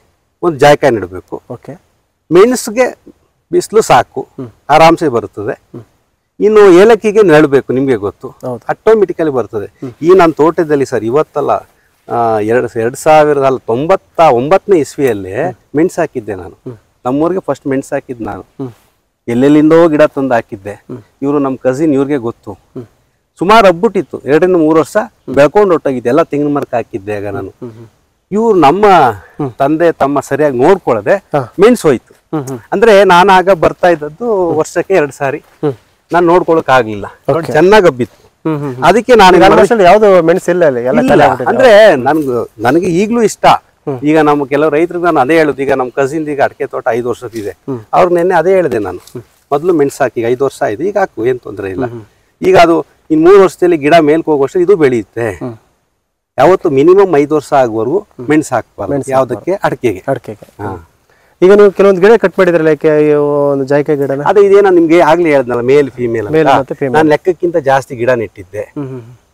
Speaker 1: ಒಂದು ಜಾಯಿಕಾಯಿ ನೆಡಬೇಕು.
Speaker 2: ಓಕೆ.
Speaker 1: ಮೆಣಸಿಗೆ ಬಿಸಿಲು ಸಾಕು, ಆರಾಮ್ಸೆ ಬರುತ್ತದೆ. ಇನ್ನು ಏಲಕ್ಕಿಗೆ ನೆರಳಬೇಕು, ನಿಮ್ಗೆ ಗೊತ್ತು, ಆಟೋಮೆಟಿಕಲಿ ಬರ್ತದೆ. ಈ ನನ್ನ ತೋಟದಲ್ಲಿ ಸರ್ ಇವತ್ತಲ್ಲ 2099ನೇ ಇಸ್ವಿಯಲ್ಲೇ ಮೆಣಸು ಹಾಕಿದ್ದೆ ನಾನು. ನಮ್ಮೂರಿಗೆ ಫಸ್ಟ್ ಮೆಣಸು ಹಾಕಿದ್ದು ನಾನು. ಎಲ್ಲೆಲ್ಲಿಂದೋ ಗಿಡ ತಂದು ಹಾಕಿದ್ದೆ. ಇವರು ನಮ್ಮ ಕಸಿನ್, ಇವ್ರಿಗೆ ಗೊತ್ತು. ಸುಮಾರು ಹಬ್ಬಿಟ್ಟಿತ್ತು, 2 ರಿಂದ 3 ವರ್ಷ ಬೆಳ್ಕೊಂಡು ಹೊಟ್ಟೋಗಿದ್ದೆ. ಎಲ್ಲ ತೆಂಗಿನ ಮರಕ್ಕೆ ಹಾಕಿದ್ದೆ. ಆಗ ನಾನು ಇವ್ರು ನಮ್ಮ ತಂದೆ ತಮ್ಮ ಸರಿಯಾಗಿ ನೋಡ್ಕೊಳ್ಳದೆ ಮೆಣಸು ಹೋಯ್ತು. ಅಂದ್ರೆ ನಾನು ಆಗ ಬರ್ತಾ ಇದ್ದದ್ದು ವರ್ಷಕ್ಕೆ 2 ಸಾರಿ. ನಾನು ನೋಡ್ಕೊಳಕ್ ಆಗ್ಲಿಲ್ಲ, ಚೆನ್ನಾಗ್ ಹಬ್ಬಿತ್ತು. ಅದಕ್ಕೆ ನಾನು
Speaker 2: ಯಾವ್ದು ಮೆಣಸು ಇಲ್ಲ
Speaker 1: ಅಂದ್ರೆ ನನಗೆ ಈಗ್ಲೂ ಇಷ್ಟ. ಈಗ ನಮ್ಮ ಕೆಲವು ರೈತರಿಗೆ ನಾನು ಅದೇ ಹೇಳುದು. ಈಗ ನಮ್ಮ ಕಸಿನ್ ಈಗ ಅಡಿಕೆ ತೋಟ 5 ವರ್ಷದಿದೆ. ಅವ್ರು ನೆನ್ನೆ ಅದೇ ಹೇಳಿದೆ ನಾನು, ಮೊದ್ಲು ಮೆಣಸು ಹಾಕಿ 5 ವರ್ಷ ಆಯ್ತು, ಈಗ ಹಾಕು, ಏನ್ ತೊಂದ್ರೆ ಇಲ್ಲ. ಈಗ ಅದು ಇನ್ 3 ವರ್ಷದಲ್ಲಿ ಗಿಡ ಮೇಲ್ಕ್ ಹೋಗುವಷ್ಟು ಇದು ಬೆಳೆಯುತ್ತೆ. ಯಾವತ್ತು ಮಿನಿಮಮ್ 5 ವರ್ಷ ಆಗುವವರೆಗೂ ಮೆಣಸು ಹಾಕ್ಬಾರ್ದು. ಯಾವ್ದಕ್ಕೆ? ಅಡಿಕೆಗೆ.
Speaker 2: ಈಗ ನೀವು ಕೆಲವೊಂದು ಗಿಡ ಕಟ್ ಮಾಡಿದ್ರಲ್ಲ, ಒಂದು ಜಾಯಿಕಾಯಿ ಗಿಡ,
Speaker 1: ಅದೇ ಇದೇನ ನಿಮ್ಗೆ ಆಗ್ಲೇ ಹೇಳಿದ್ನಲ್ಲ, ಮೇಲ್ ಫೀಮೇಲ್. ನಾನು ಲೆಕ್ಕಕ್ಕಿಂತ ಜಾಸ್ತಿ ಗಿಡ ನೆಟ್ಟಿದ್ದೆ.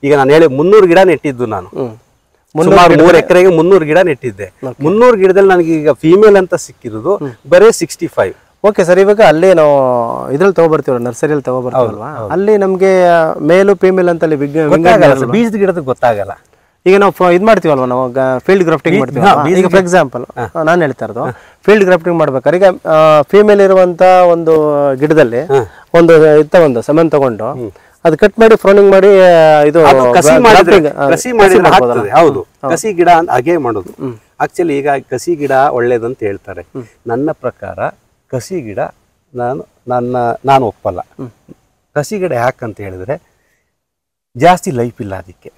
Speaker 1: ಈಗ ನಾನು ಹೇಳಿ 300 ಗಿಡ ನೆಟ್ಟಿದ್ದು ನಾನು. ಸುಮಾರು 3 ಎಕರೆಗೆ 300 ಗಿಡ ನೆಟ್ಟಿದ್ದೆ. 300 ಗಿಡದಲ್ಲಿ ನನಗೆ ಈಗ ಫೀಮೇಲ್ ಅಂತ ಸಿಕ್ಕಿರೋದು ಬರೀ 65.
Speaker 2: Okay sir. ಇವಾಗ ಅಲ್ಲೇ ನಾವು ಇದ್ರಲ್ಲಿ ತಗೋಬರ್ತೀವಿ, ನರ್ಸರಿಯಲ್ಲಿ ತಗೋಬರ್ತೀವಲ್ವಾ, ಅಲ್ಲಿ ನಮ್ಗೆ ಮೇಲು ಫೀಮೇಲ್ ಅಂತ
Speaker 1: ಬೀಜದ ಗಿಡದ ಗೊತ್ತಾಗಲ್ಲ.
Speaker 2: ಈಗ ನಾವು ಇದು ಮಾಡ್ತೀವಲ್ವ, ನಾವು ಫೀಲ್ಡ್ ಗ್ರಾಫ್ಟಿಂಗ್ ಮಾಡ್ತೀವಿ. ಈಗ ಫಾರ್ ಎಕ್ಸಾಂಪಲ್ ನಾನು ಹೇಳ್ತಾ ಇರೋದು, ಫೀಲ್ಡ್ ಗ್ರಾಫ್ಟಿಂಗ್ ಮಾಡ್ಬೇಕಾದ್ರೆ ಈಗ ಫೀಮೇಲ್ ಇರುವಂತ ಒಂದು ಗಿಡದಲ್ಲಿ ಒಂದು ಸೆಮೆನ್ ತಗೊಂಡು ಅದು ಕಟ್ ಮಾಡಿ ಫ್ರೋನಿಂಗ್ ಮಾಡಿ ಇದು
Speaker 1: ಕಸಿ ಮಾಡಿದ್ರೆ ಹೌದು, ಕಸಿ ಗಿಡ ಅಂತ ಹಾಗೆ ಮಾಡೋದು. ಆಕ್ಚುಲಿ ಈಗ ಕಸಿ ಗಿಡ ಒಳ್ಳೇದಂತ ಹೇಳ್ತಾರೆ. ನನ್ನ ಪ್ರಕಾರ ಕಸಿ ಗಿಡ ನಾನು ಒಪ್ಪಲ್ಲ. ಕಸಿ ಗಿಡ ಯಾಕಂತ ಹೇಳಿದ್ರೆ ಜಾಸ್ತಿ ಲೈಫ್ ಇಲ್ಲ ಅದಕ್ಕೆ.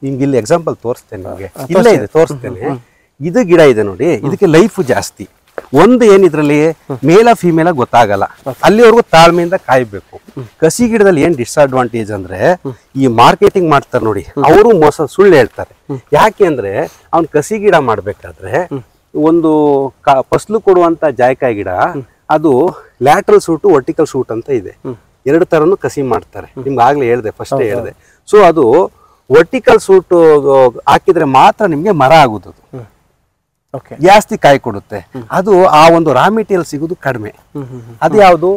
Speaker 1: ನಿಮ್ಗೆ ಇಲ್ಲಿ ಎಕ್ಸಾಂಪಲ್ ತೋರಿಸ್ತೇನೆ, ನಿಮಗೆ ಇಲ್ಲೇ ಇದೆ ತೋರಿಸ್ತೇನೆ. ಇದು ಗಿಡ ಇದೆ ನೋಡಿ, ಇದಕ್ಕೆ ಲೈಫ್ ಜಾಸ್ತಿ. ಒಂದು ಏನಿದ್ರಲ್ಲಿ ಮೇಲ ಫಿಮೇಲ ಗೊತ್ತಾಗಲ್ಲ, ಅಲ್ಲಿವರೆಗೂ ತಾಳ್ಮೆಯಿಂದ ಕಾಯ್ಬೇಕು. ಕಸಿ ಗಿಡದಲ್ಲಿ ಏನ್ ಡಿಸ್ಅಡ್ವಾಂಟೇಜ್ ಅಂದ್ರೆ, ಈ ಮಾರ್ಕೆಟಿಂಗ್ ಮಾಡ್ತಾರೆ ನೋಡಿ, ಅವರು ಸುಳ್ಳು ಹೇಳ್ತಾರೆ. ಯಾಕೆ ಅಂದ್ರೆ ಅವ್ನ್ ಕಸಿ ಗಿಡ ಮಾಡ್ಬೇಕಾದ್ರೆ ಒಂದು ಫಸಲು ಕೊಡುವಂತ ಜಾಯಿಕಾಯಿ ಗಿಡ, ಅದು ಲ್ಯಾಟ್ರಲ್ ಸೂಟು ವರ್ಟಿಕಲ್ ಸೂಟ್ ಅಂತ ಇದೆ. 2 ತರನು ಕಸಿ ಮಾಡ್ತಾರೆ. ನಿಮ್ಗೆ ಆಗ್ಲೇ ಹೇಳಿದೆ, ಫಸ್ಟ್ ಹೇಳಿದೆ. ಸೊ ಅದು ವರ್ಟಿಕಲ್ ಸೂಟ್ ಹಾಕಿದ್ರೆ ಮಾತ್ರ ನಿಮ್ಗೆ ಮರ ಆಗುದು, ಜಾಸ್ತಿ ಕಾಯಿ ಕೊಡುತ್ತೆ. ಅದು ಆ ಒಂದು ರಾ ಮೆಟೀರಿಯಲ್ ಸಿಗುದು ಕಡಿಮೆ. ಅದು ಯಾವುದು